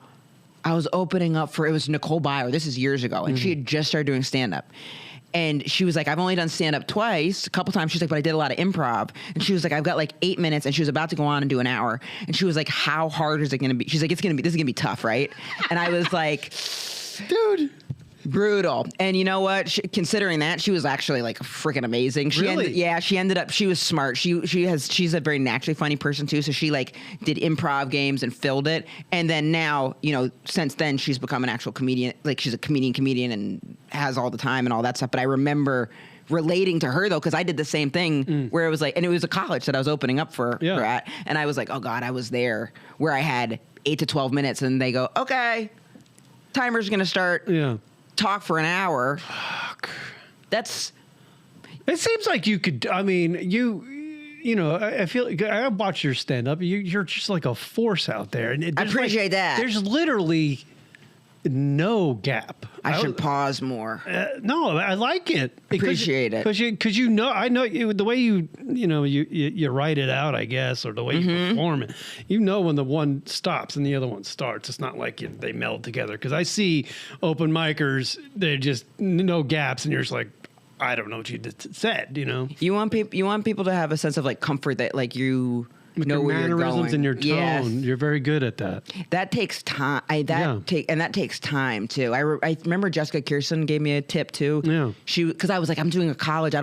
It was Nicole Byer. This is years ago. And she had just started doing stand-up. And she was like, I've only done stand-up twice, a couple times. She's like, but I did a lot of improv. And she was like, I've got like 8 minutes. And she was about to go on and do an hour. And she was like, how hard is it going to be? She's like, this is going to be tough, right? And I was like,
dude,
brutal. And you know what? Considering that, she was actually like freaking amazing. She ended up, she was smart. She's a very naturally funny person too. So she like did improv games and filled it. And then now, since then she's become an actual comedian. Like she's a comedian and has all the time and all that stuff. But I remember relating to her though, because I did the same thing where it was like, and it was a college that I was opening up for her at. And I was like, oh God, I was there where I had 8 to 12 minutes and they go, okay, timer's going to start.
Yeah.
Talk for an hour.
Fuck.
It
seems like you could. I mean, I feel like I watch your stand up. You're just like a force out there, and
I appreciate that.
There's literally no gap.
I should pause more.
No, I like it.
Appreciate it
because I know the way you write it out, I guess, or the way you perform it. When the one stops and the other one starts. It's not like they meld together. Because I see open micers, they're just no gaps, and you're just like, I don't know what you said.
You want people to have a sense of like comfort that like you.
With
know
your
where you're
mannerisms
going.
and your tone,
yes.
You're very good at that.
That takes time. That takes time too. I remember Jessica Kirsten gave me a tip too.
Yeah,
because I was like, I'm doing a college. I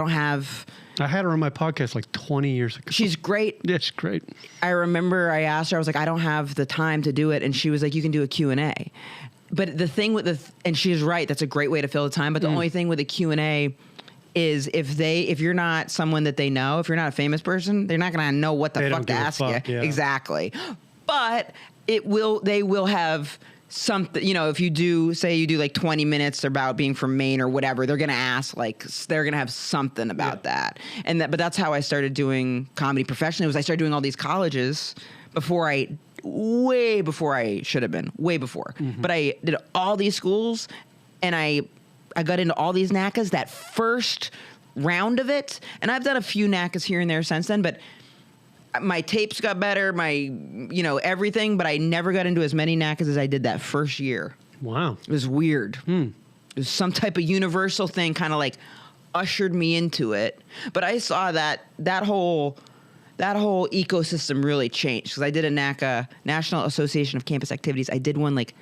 had her on my podcast like 20 years ago.
She's great.
Yeah, she's great.
I remember I asked her. I was like, I don't have the time to do it, and she was like, you can do a Q&A. But the thing with and she's right. That's a great way to fill the time. But the only thing with a Q&A is if you're not someone that they know, if you're not a famous person, they're not going to know what the fuck to ask you.
Yeah.
Exactly. But they will have something, if you do like 20 minutes about being from Maine or whatever, they're going to ask, like, they're going to have something about that. But that's how I started doing comedy professionally. I started doing all these colleges way before I should have been, way before. But I did all these schools, and I got into all these NACAs that first round of it. And I've done a few NACAs here and there since then, but my tapes got better, everything, but I never got into as many NACAs as I did that first year.
Wow.
It was weird. It was some type of universal thing kind of like ushered me into it. But I saw that whole ecosystem really changed because I did a NACA, National Association of Campus Activities. I did one like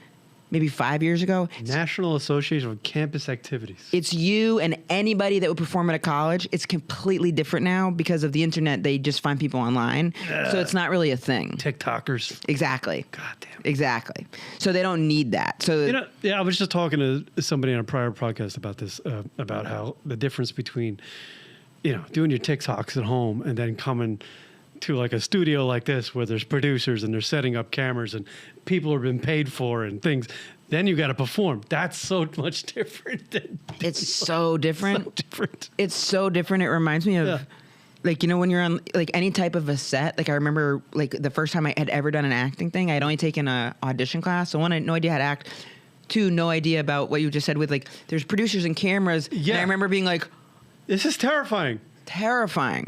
maybe 5 years ago.
National Association of Campus Activities.
It's you and anybody that would perform at a college. It's completely different now because of the internet. They just find people online. So it's not really a thing.
TikTokers.
Exactly.
God damn.
Exactly. So they don't need that. So
I was just talking to somebody on a prior podcast about this, about how the difference between, doing your TikToks at home and then coming to like a studio like this where there's producers and they're setting up cameras and people are being paid for and things. Then you got to perform. That's so much different.
It's so different.
So different.
It's so different. It reminds me of like, when you're on like any type of a set, like I remember like the first time I had ever done an acting thing, I'd only taken a audition class. So one, I had no idea how to act. Two, no idea about what you just said with like, there's producers and cameras. Yeah. And I remember being like,
this is terrifying.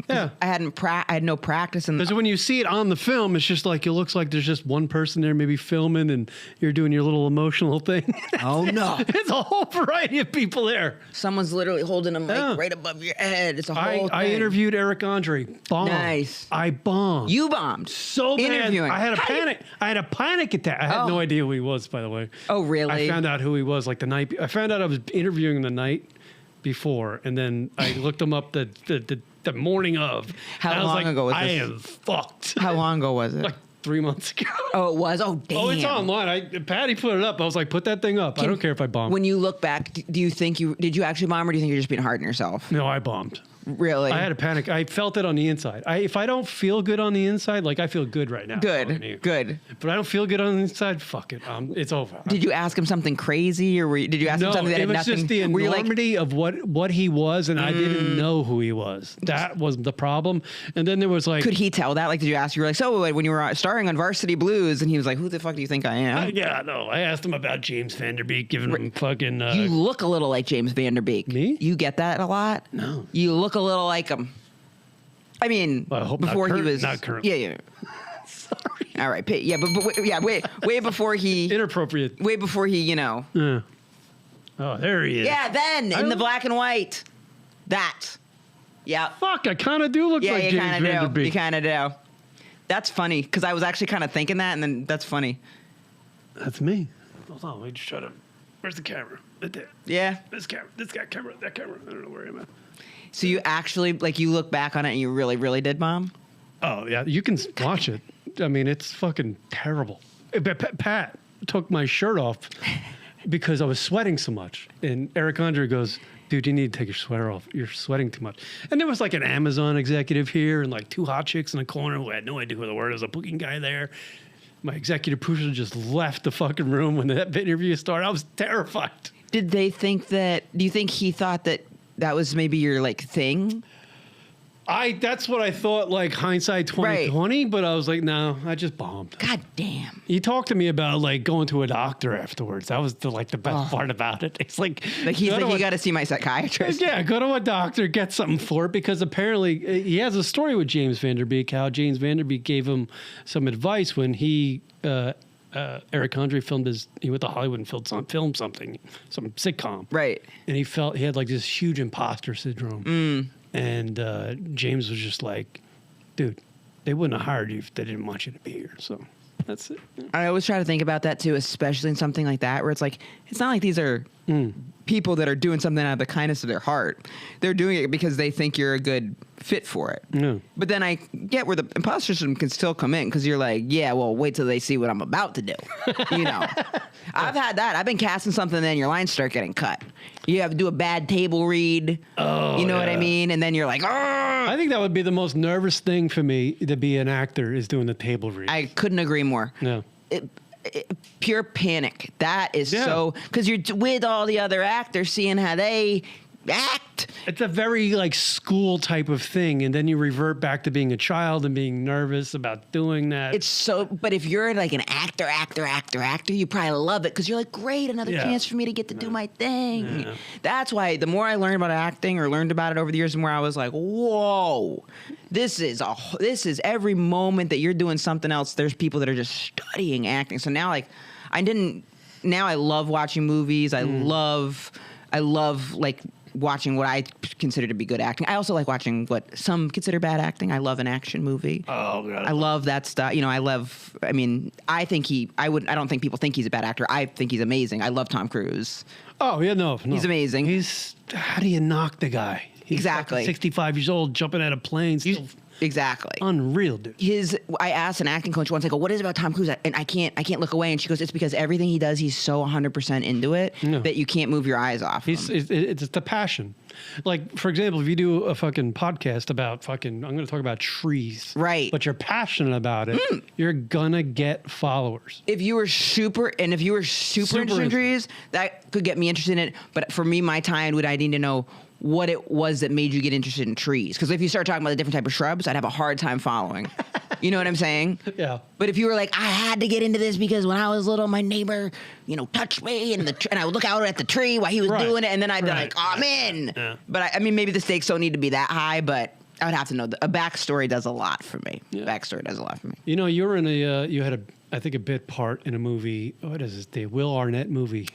Yeah, I had no practice in.
Because when you see it on the film, it's just like it looks like there's just one person there, maybe filming, and you're doing your little emotional thing.
Oh no,
it's a whole variety of people there.
Someone's literally holding a mic right above your head. It's a whole thing.
I interviewed Eric Andre. Bombed.
Nice.
I bombed.
You bombed
so bad.
Interviewing.
I had a panic. I had a panic attack. I had no idea who he was, by the way.
Oh really?
I found out who he was like the night. I found out I was interviewing the night before, and then I looked him up the morning of.
How long ago was this?
I am fucked.
How long ago was it?
Like 3 months ago.
Oh, it was? Oh, damn.
Oh, it's online. Patty put it up. I was like, put that thing up. I don't care if I bombed.
When you look back, do you think did you actually bomb, or do you think you're just being hard on yourself?
No, I bombed.
Really?
I had a panic. I felt it on the inside. If I don't feel good on the inside, like I feel good right now.
Good.
But I don't feel good on the inside. Fuck it. It's over.
Did you ask him something crazy, or did you ask him something that had nothing?
No, it was just the enormity of what he was, and I didn't know who he was. That was the problem. And then there was like,
could he tell that? Like, did you ask? You were like, so when you were starring on Varsity Blues, and he was like, who the fuck do you think I am?
Yeah, no. I asked him about James Van Der Beek, giving him fucking.
You look a little like James Van Der Beek.
Me?
You get that a lot?
No.
You look a little like him. I mean,
Well, I hope
before he was
not currently.
Yeah. Sorry. All right. Yeah, but way before he.
Inappropriate.
Way before he,
Yeah. Oh, there he is.
Yeah, then in the black and white. That. Yeah.
Fuck, I kind of do look like James Van Der Beek.
You kind of do. That's funny, because I was actually kind of thinking that, and then that's funny.
That's me. Hold on, let me just shut up. Where's the camera? Right there.
Yeah.
This camera, that camera. I don't know where I'm at.
So you actually, like, you look back on it and you really, really did bomb?
Oh, yeah, you can watch it. I mean, it's fucking terrible. Pat took my shirt off because I was sweating so much. And Eric Andre goes, dude, you need to take your sweater off. You're sweating too much. And there was like an Amazon executive here and like 2 hot chicks in the corner who had no idea who they were. There was a booking guy there. My executive producer just left the fucking room when that interview started. I was terrified.
Did they think that, do you think he thought that was maybe your, like, thing?
That's what I thought, like, hindsight 2020, but I was like, no, I just bombed.
God damn.
He talked to me about, like, going to a doctor afterwards. That was the best part about it. It's like
he's like, you got to see my psychiatrist.
Yeah, go to a doctor, get something for it, because apparently he has a story with James Van Der Beek, how James Van Der Beek gave him some advice when he, Eric Andre he went to Hollywood and filmed something, some sitcom.
Right.
And he had like this huge imposter syndrome. And James was just like, dude, they wouldn't have hired you if they didn't want you to be here. So that's it.
I always try to think about that too, especially in something like that, where it's like, it's not like these are people that are doing something out of the kindness of their heart. They're doing it because they think you're a good fit for it.
Yeah.
But then I get where the imposter syndrome can still come in, because you're like, yeah, well, wait till they see what I'm about to do. You know, I've had that. I've been casting something, and then your lines start getting cut. You have to do a bad table read. Oh, you know what I mean? And then you're like, oh.
I think that would be the most nervous thing for me to be an actor, is doing the table read.
I couldn't agree more.
No.
Pure panic. That is so, because you're with all the other actors, seeing how they act.
It's a very like school type of thing, and then you revert back to being a child and being nervous about doing that.
It's so, but if you're like an actor, you probably love it, because you're like, great, another chance for me to get to do my thing. Yeah. That's why the more I learned about acting, or learned about it over the years, the more I was like, whoa, this is every moment that you're doing something else, there's people that are just studying acting. So now, like, now I love watching movies. I love like watching what I consider to be good acting. I also like watching what some consider bad acting. I love an action movie.
Oh God.
I love that stuff. You know, I don't think people think he's a bad actor. I think he's amazing. I love Tom Cruise.
Oh yeah, no.
He's amazing.
How do you knock the guy? He's
exactly
65 years old, jumping out of planes.
Exactly.
Unreal, dude.
I asked an acting coach once, I go, what is it about Tom Cruise? And I can't look away. And she goes, it's because everything he does, he's so 100% into it that you can't move your eyes off him.
It's the passion. Like, for example, if you do a fucking podcast about I'm going to talk about trees.
Right.
But you're passionate about it, you're going to get followers.
If you were super interested in trees, that could get me interested in it. But for me, my tie-in I need to know what it was that made you get interested in trees. Because if you start talking about a different type of shrubs, I'd have a hard time following. You know what I'm saying?
Yeah.
But if you were like, I had to get into this because when I was little, my neighbor, touched me, and I would look out at the tree while he was doing it, and then I'd be like, oh, I'm in. Yeah. But I mean, maybe the stakes don't need to be that high, but I would have to know. A backstory does a lot for me. Yeah. Backstory does a lot for me.
You were in you had I think, a bit part in a movie. What is it? The Will Arnett movie.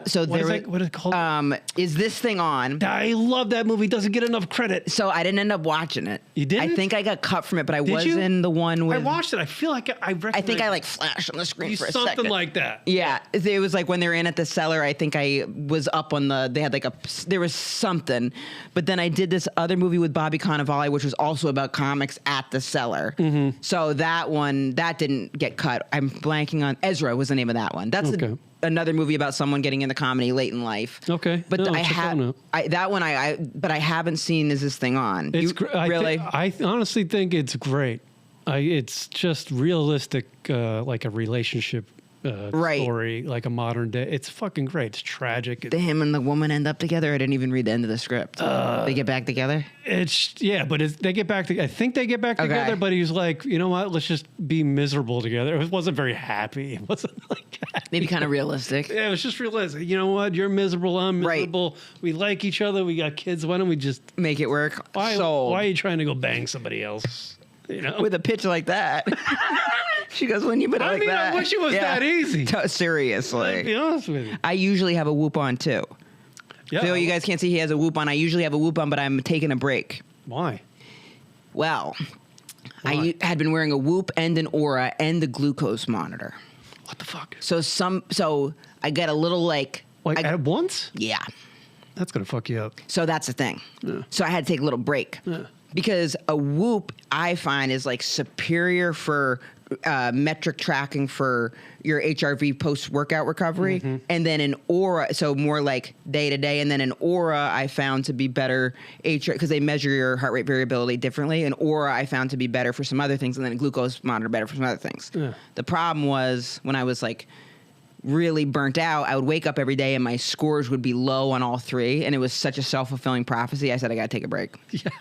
So
What is it called?
Is this thing on?
I love that movie. Doesn't get enough credit.
So I didn't end up watching it.
You didn't?
I think I got cut from it, but I
Did
was
you?
in the one with.
I watched it. I feel like I recognize.
I think I like flashed on the screen for a
something
second.
like that.
Yeah, it was like when they were in at the cellar. I think I was up on the. They had like there was something, but then I did this other movie with Bobby Cannavale, which was also about comics at the cellar. Mm-hmm. So that didn't get cut. I'm blanking on Ezra was the name of that one. That's
Okay.
Another movie about someone getting into comedy late in life.
Okay.
but
No,
I
check
have that one. But I haven't seen. Is this thing on?
It's
really?
I honestly think it's great. It's just realistic, like a relationship
Right.
story, like a modern day. It's fucking great. It's tragic.
Him and the woman end up together. I didn't even read the end of the script. They get back together.
They get back together. I think they get back together, but he's like, you know what? Let's just be miserable together. It wasn't very happy. It wasn't like happy.
Maybe kind of realistic.
Yeah, it was just realistic. You know what? You're miserable. I'm miserable. Right. We like each other. We got kids. Why don't we just
make it work?
Why are you trying to go bang somebody else? You know?
With a pitch like that. She goes, when you put it like that.
I wish it was that easy.
Seriously.
To be honest with you.
I usually have a whoop on too.
Yeah.
Phil, you guys can't see he has a whoop on. I usually have a whoop on, but I'm taking a break.
Why?
Well, I had been wearing a whoop and an aura and the glucose monitor.
What the fuck?
So I get a little like
at once?
Yeah.
That's gonna fuck you up.
So that's the thing.
Yeah.
So I had to take a little break.
Yeah.
Because a whoop, I find, is like superior for metric tracking for your HRV post-workout recovery. Mm-hmm. And then an aura, so more like day-to-day. And then an aura I found to be better, because they measure your heart rate variability differently. An aura I found to be better for some other things. And then a glucose monitor better for some other things. Yeah. The problem was when I was like really burnt out, I would wake up every day and my scores would be low on all three. And it was such a self-fulfilling prophecy. I said, I got to take a break. Yeah.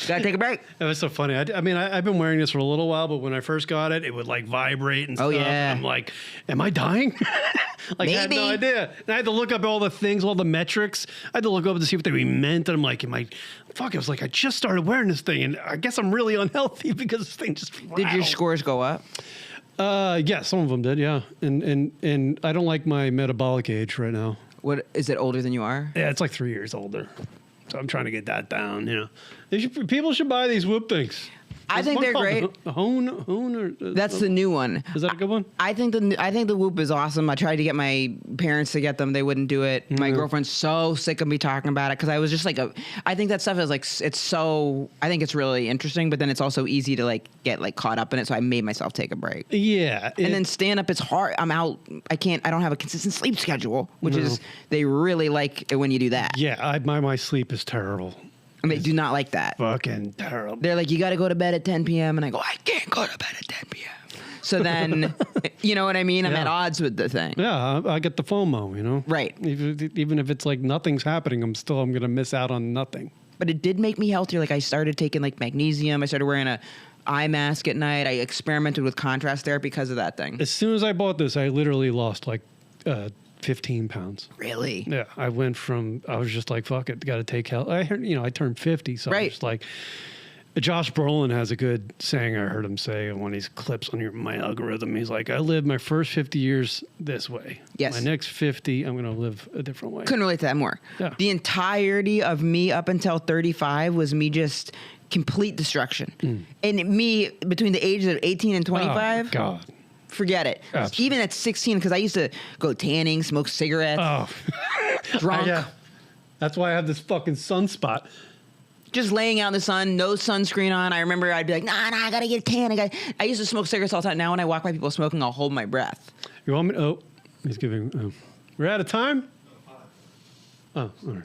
Gotta take a break.
It was so funny. I mean, I've been wearing this for a little while, but when I first got it, it would like vibrate and stuff.
Yeah.
And I'm like, am I dying? Like,
maybe.
I had no idea. And I had to look up all the things, all the metrics. I had to look up to see what they meant. And I'm like, fuck, it was like, I just started wearing this thing. And I guess I'm really unhealthy because this thing just
Did your scores go up?
Yeah, some of them did, yeah. And I don't like my metabolic age right now.
What is it older than you are?
Yeah, it's like 3 years older. So I'm trying to get that down, you know. People should buy these Whoop things.
I think they're great.
Hone
That's the new one.
Is that a good one?
I think the Whoop is awesome. I tried to get my parents to get them. They wouldn't do it. My girlfriend's so sick of me talking about it because I was just like, I think that stuff is like, I think it's really interesting, but then it's also easy to like get like caught up in it. So I made myself take a break.
Yeah.
And then stand up, it's hard. I'm out. I don't have a consistent sleep schedule, which is, they really like it when you do that.
Yeah. My sleep is terrible.
And they do not like that.
Fucking terrible.
They're like, you got to go to bed at 10 p.m. And I go, I can't go to bed at 10 p.m. So then, you know what I mean? I'm at odds with the thing.
Yeah, I get the FOMO, you know?
Right.
Even if it's like nothing's happening, I'm going to miss out on nothing.
But it did make me healthier. Like I started taking like magnesium. I started wearing a eye mask at night. I experimented with contrast therapy because of that thing.
As soon as I bought this, I literally lost like 15 pounds.
Really?
Yeah. I was just like, fuck it, got to take health. I heard, I turned 50, so I was like, Josh Brolin has a good saying I heard him say in one of these clips on my algorithm. He's like, I lived my first 50 years this way. Yes. My next 50, I'm going to live a different way.
Couldn't relate to that more. Yeah. The entirety of me up until 35 was me just complete destruction. And me between the ages of 18 and 25.
Oh, God.
Forget it. Absolutely. Even at 16, because I used to go tanning, smoke cigarettes, drunk. Yeah.
That's why I have this fucking sunspot.
Just laying out in the sun, no sunscreen on. I remember I'd be like, nah, I gotta get a tan. I used to smoke cigarettes all the time. Now when I walk by people smoking, I'll hold my breath.
You want me? Oh, he's giving. We're out of time? Oh, all right.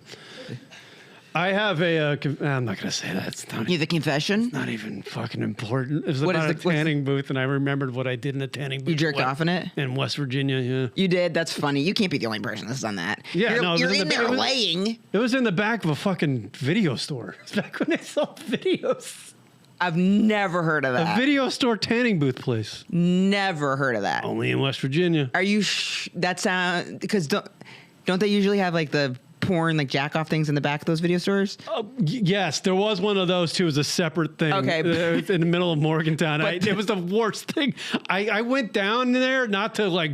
I have I'm not going to say that. It's not
the confession?
It's not even fucking important. It was about a tanning booth, and I remembered what I did in a tanning booth.
You jerked off in it?
In West Virginia, yeah.
You did? That's funny. You can't be the only person that's done that.
Yeah,
you're in there laying.
It was in the back of a fucking video store. It's back when they sold videos.
I've never heard of that.
A video store tanning booth place.
Never heard of that.
Only in West Virginia.
Are you that sound... Because don't they usually have like the porn, like jack off things in the back of those video stores?
Yes, there was one of those too. It was a separate thing.
Okay.
In the middle of Morgantown. It was the worst thing. I went down there not to like,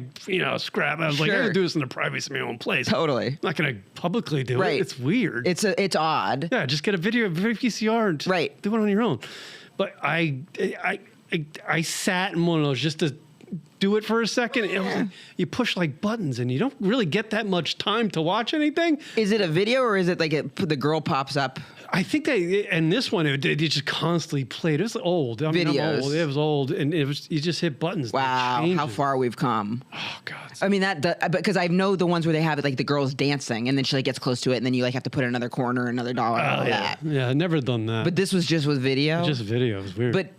scrap. I was like, I gotta do this in the privacy of my own place.
Totally.
I'm not gonna publicly do it. It's weird.
It's odd.
Yeah, just get a video VCR and do it on your own. But I sat in one of those just to do it for a second. It was like, you push like buttons and you don't really get that much time to watch anything.
Is it a video or is it like the girl pops up?
I think and this one, it just constantly played. It was old. I mean,
Videos.
I'm old. It was old, and you just hit buttons.
Wow, how far we've come.
Oh God.
I mean because I know the ones where they have it like the girl's dancing and then she like gets close to it and then you like have to put another corner, another dollar, and all that.
Yeah, I never done that.
But this was just with video.
Just video. It was weird.
But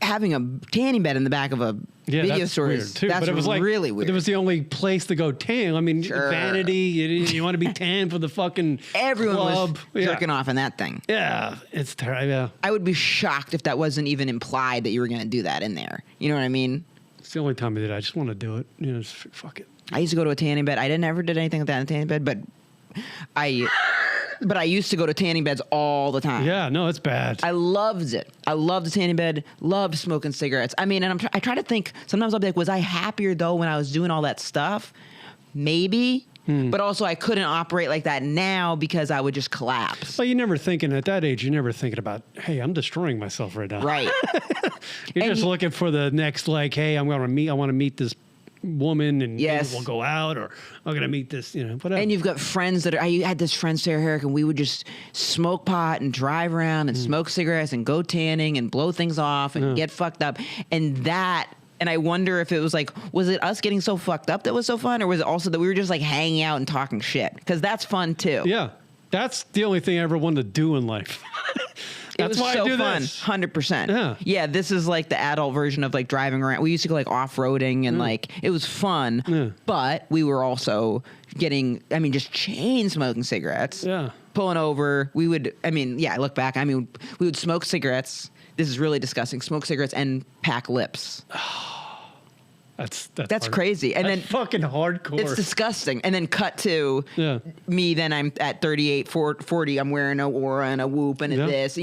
having a tanning bed in the back of a video store
weird
is
too.
that's
But it was like
really weird.
It was the only place to go tan. I mean, vanity. You want to be tan for the fucking
Everyone
club.
was jerking off in that thing.
Yeah, it's terrible. Yeah.
I would be shocked if that wasn't even implied that you were going to do that in there. You know what I mean?
It's the only time I did it. I just want to do it. Just fuck it.
I used to go to a tanning bed. I never did anything like that in a tanning bed, but I used to go to tanning beds all the time.
Yeah, no, it's bad.
I loved it. I loved the tanning bed. Loved smoking cigarettes. I mean, and I try to think. Sometimes I'll be like, was I happier though when I was doing all that stuff? Maybe. But also, I couldn't operate like that now because I would just collapse.
But you're never thinking at that age. You're never thinking about, hey, I'm destroying myself right now.
Right.
You're just looking for the next, like, hey, I want to meet this woman and maybe we'll go out, or I'm gonna meet this, whatever.
And you've got friends I had this friend, Sarah Herrick, and we would just smoke pot and drive around and smoke cigarettes and go tanning and blow things off and get fucked up. And I wonder if it was like, was it us getting so fucked up that was so fun, or was it also that we were just like hanging out and talking shit? Because that's fun too.
Yeah, that's the only thing I ever wanted to do in life. That's why I do
fun.
this.
100%. Yeah, this is like the adult version of like driving around. We used to go like off-roading and like it was fun, but we were also just chain smoking cigarettes.
Yeah.
Pulling over. We would, look back. We would smoke cigarettes. This is really disgusting. Smoke cigarettes and pack lips. That's crazy. And
that's
then
fucking hardcore.
It's disgusting. And then cut to me. Then I'm at 38, 40. I'm wearing a Aura and a Whoop and a this.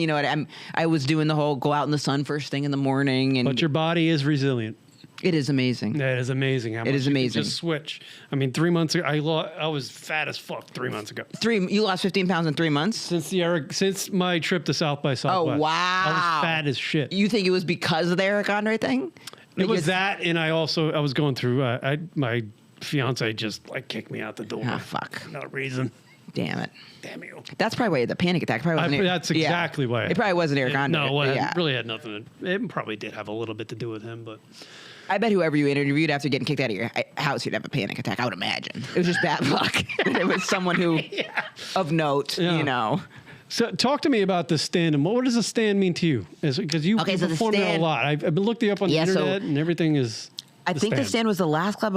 I was doing the whole go out in the sun first thing in the morning.
But your body is resilient.
It is amazing.
It is amazing. How much
is amazing.
Just switch. 3 months ago, I was fat as fuck 3 months ago.
You lost 15 pounds in 3 months?
Since my trip to South by Southwest.
Oh, wow.
I was fat as shit.
You think it was because of the Eric Andre thing?
It was that, and I was going through, my fiance just like kicked me out the door.
Oh, fuck.
No reason.
Damn it.
Damn you.
That's probably why the panic attack probably wasn't
that's exactly why.
It probably wasn't Eric Andre.
No, it really had nothing. It probably did have a little bit to do with him, but...
I bet whoever you interviewed after getting kicked out of your house, you'd have a panic attack. I would imagine. It was just bad luck. It was someone who, of note,
So talk to me about the stand. And what does a stand mean to you? Because you performed it a lot. I've been looking up on the internet, and everything is.
I think the stand was the last club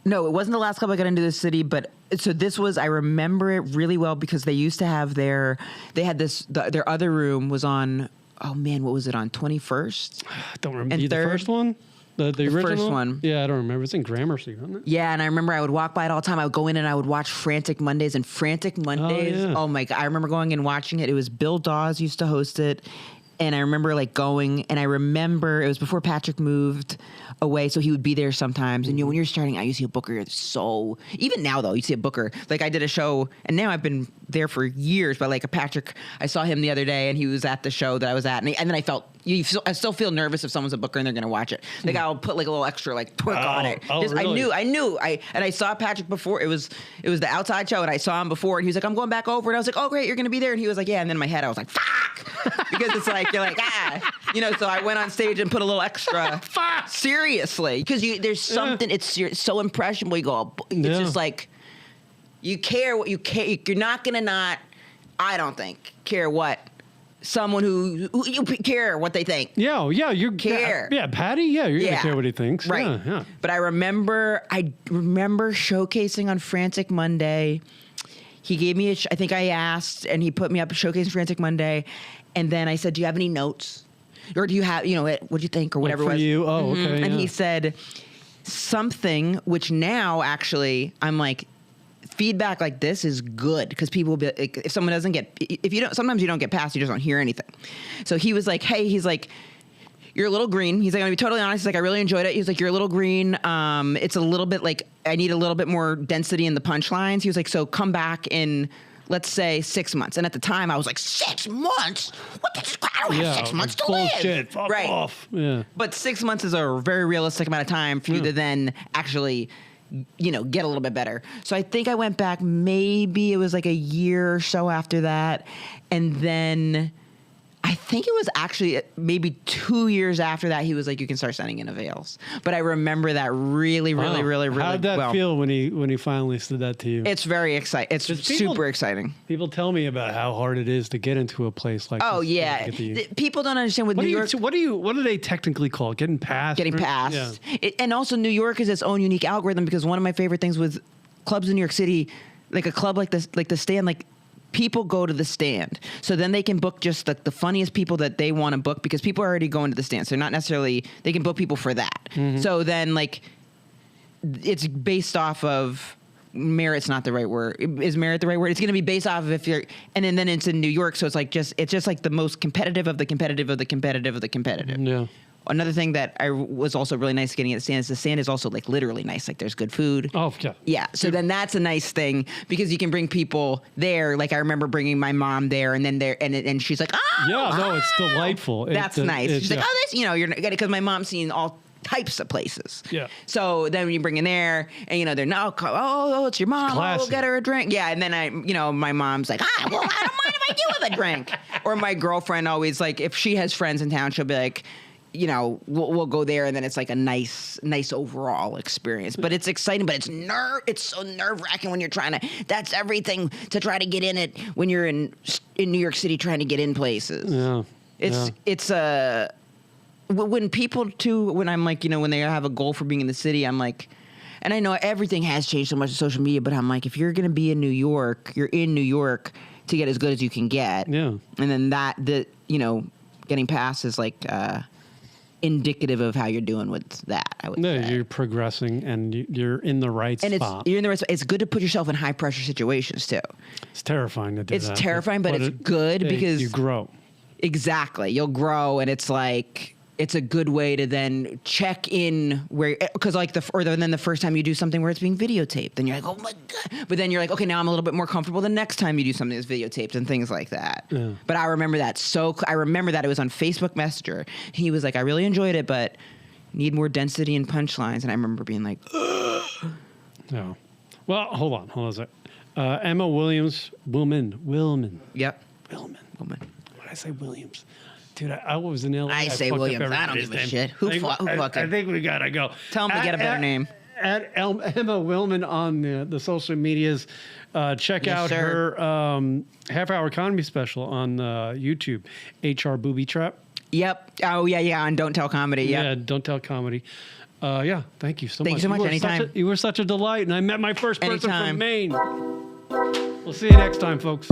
No, it wasn't the last club I got into the city, but so this was. I remember it really well because they used to have their other room was on. Oh man, what was it on 21st?
I don't remember the first one. The original
first one.
Yeah, I don't remember. It's in Gramercy, wasn't it?
Yeah, and I remember I would walk by it all the time. I would go in and I would watch Frantic Mondays. And Frantic Mondays, oh my God, I remember going and watching it. It was Bill Dawes used to host it. And I remember like going, and I remember it was before Patrick moved away, so he would be there sometimes. And when you're starting out, you see a booker, even now though, you see a booker. Like I did a show, and now I've been there for years, but like a Patrick, I saw him the other day, and he was at the show that I was at, and then I felt, I still feel nervous if someone's a booker and they're gonna watch it. Like I'll put like a little extra like twerk on it.
Really?
I knew. I saw Patrick before. It was the outside show, and I saw him before, and he was like, I'm going back over, and I was like, oh great, you're gonna be there, and he was like, yeah, and then in my head I was like, fuck, because it's like you're like so I went on stage and put a little extra. Seriously, because there's something. It's so impressionable. You go, it's just like you care what you care. You're not gonna not. I don't think care what. Someone who you care what they think.
Yeah, you
care.
Yeah, Patty. Yeah, you're gonna care what he thinks.
Right.
Yeah.
But I remember showcasing on Frantic Monday. He gave me I think I asked, and he put me up showcasing Frantic Monday, and then I said, "Do you have any notes, or do you have what do you think, or whatever?"
Like for you, okay.
And he said something, which now actually I'm like feedback like this is good because people will be like, if someone doesn't get, if you don't, sometimes you don't get past, you just don't hear anything. So he was like, hey, he's like, you're a little green. He's like, I'm gonna be totally honest. He's like, I really enjoyed it. He was like, you're a little green. It's a little bit like, I need a little bit more density in the punchlines. He was like, so come back in, let's say 6 months. And at the time I was like, 6 months? What the, I don't have 6 months to
bullshit.
live.
Fuck
right.
off. Yeah.
But 6 months is a very realistic amount of time for you to then actually, you know, get a little bit better. So I think I went back, maybe it was like a year or so after that. And then I think it was actually maybe 2 years after that, he was like, you can start sending in avails. But I remember that really
How'd that feel when he finally said that to you?
It's very exciting. It's super exciting.
People tell me about how hard it is to get into a place like
oh,
this.
Yeah. People don't understand what New York...
What do they technically call it? Getting past?
Getting past.
Yeah.
And also New York is its own unique algorithm because one of my favorite things with clubs in New York City, like a club like this, like the Stand, like people go to the Stand. So then they can book just the funniest people that they want to book because people are already going to the Stand. So they're not necessarily, they can book people for that. Mm-hmm. So then like it's based off of merit's not the right word. Is merit the right word? It's going to be based off of if you're, and then it's in New York. So it's like it's just like the most competitive of the competitive of the competitive of the competitive.
Yeah.
Another thing that I was also really nice getting at the Stand is the Stand is also like literally nice. Like there's good food.
Oh, yeah.
Yeah. So then that's a nice thing because you can bring people there. Like I remember bringing my mom there and then there and she's like, oh,
yeah, no, it's delightful.
That's nice. She's like, oh, this, you know, you're because my mom's seen all types of places.
Yeah.
So then when you bring in there and, you know, they're now, oh, it's your mom. Oh, we'll get her a drink. Yeah. And then my mom's like, well, I don't mind if I do have a drink. Or my girlfriend always like, if she has friends in town, she'll be like, you know, we'll go there, and then it's like a nice overall experience. But it's exciting, but it's so nerve-wracking when you're trying to. That's everything to try to get in it when you're in New York City trying to get in places.
Yeah,
it's when people too. When I'm like, you know, when they have a goal for being in the city, I'm like, and I know everything has changed so much in social media, but I'm like, if you're gonna be in New York, you're in New York to get as good as you can get. Yeah, and then you know, getting past is like. Indicative of how you're doing with that, I would say. You're
progressing and you're in the right spot.
You're in the right spot. It's good to put yourself in high pressure situations too.
It's terrifying to do that.
It's terrifying, but it's good because
you grow.
Exactly. You'll grow, and it's like it's a good way to then check in where, because like then the first time you do something where it's being videotaped, then you're like, oh my God. But then you're like, okay, now I'm a little bit more comfortable the next time you do something that's videotaped and things like that. Yeah. But I remember that. I remember that it was on Facebook Messenger. He was like, I really enjoyed it, but need more density and punchlines. And I remember being like,
no. Well, hold on a sec. Emma Willmann.
Yep.
Willmann. Why did I say Williams? Dude, I was in LA.
I say Williams. I don't give a shit. Who fucking?
I think we gotta go.
Tell him to get a better name.
At Emma Willmann on the social medias. Check out her half-hour comedy special on YouTube. HR Booby Trap.
Yep. Oh yeah. On Don't Tell Comedy. Yep.
Yeah, Don't Tell Comedy. Yeah. Thank you so much.
Thank you so much. Anytime.
You were such a delight, and I met my first person from Maine. We'll see you next time, folks.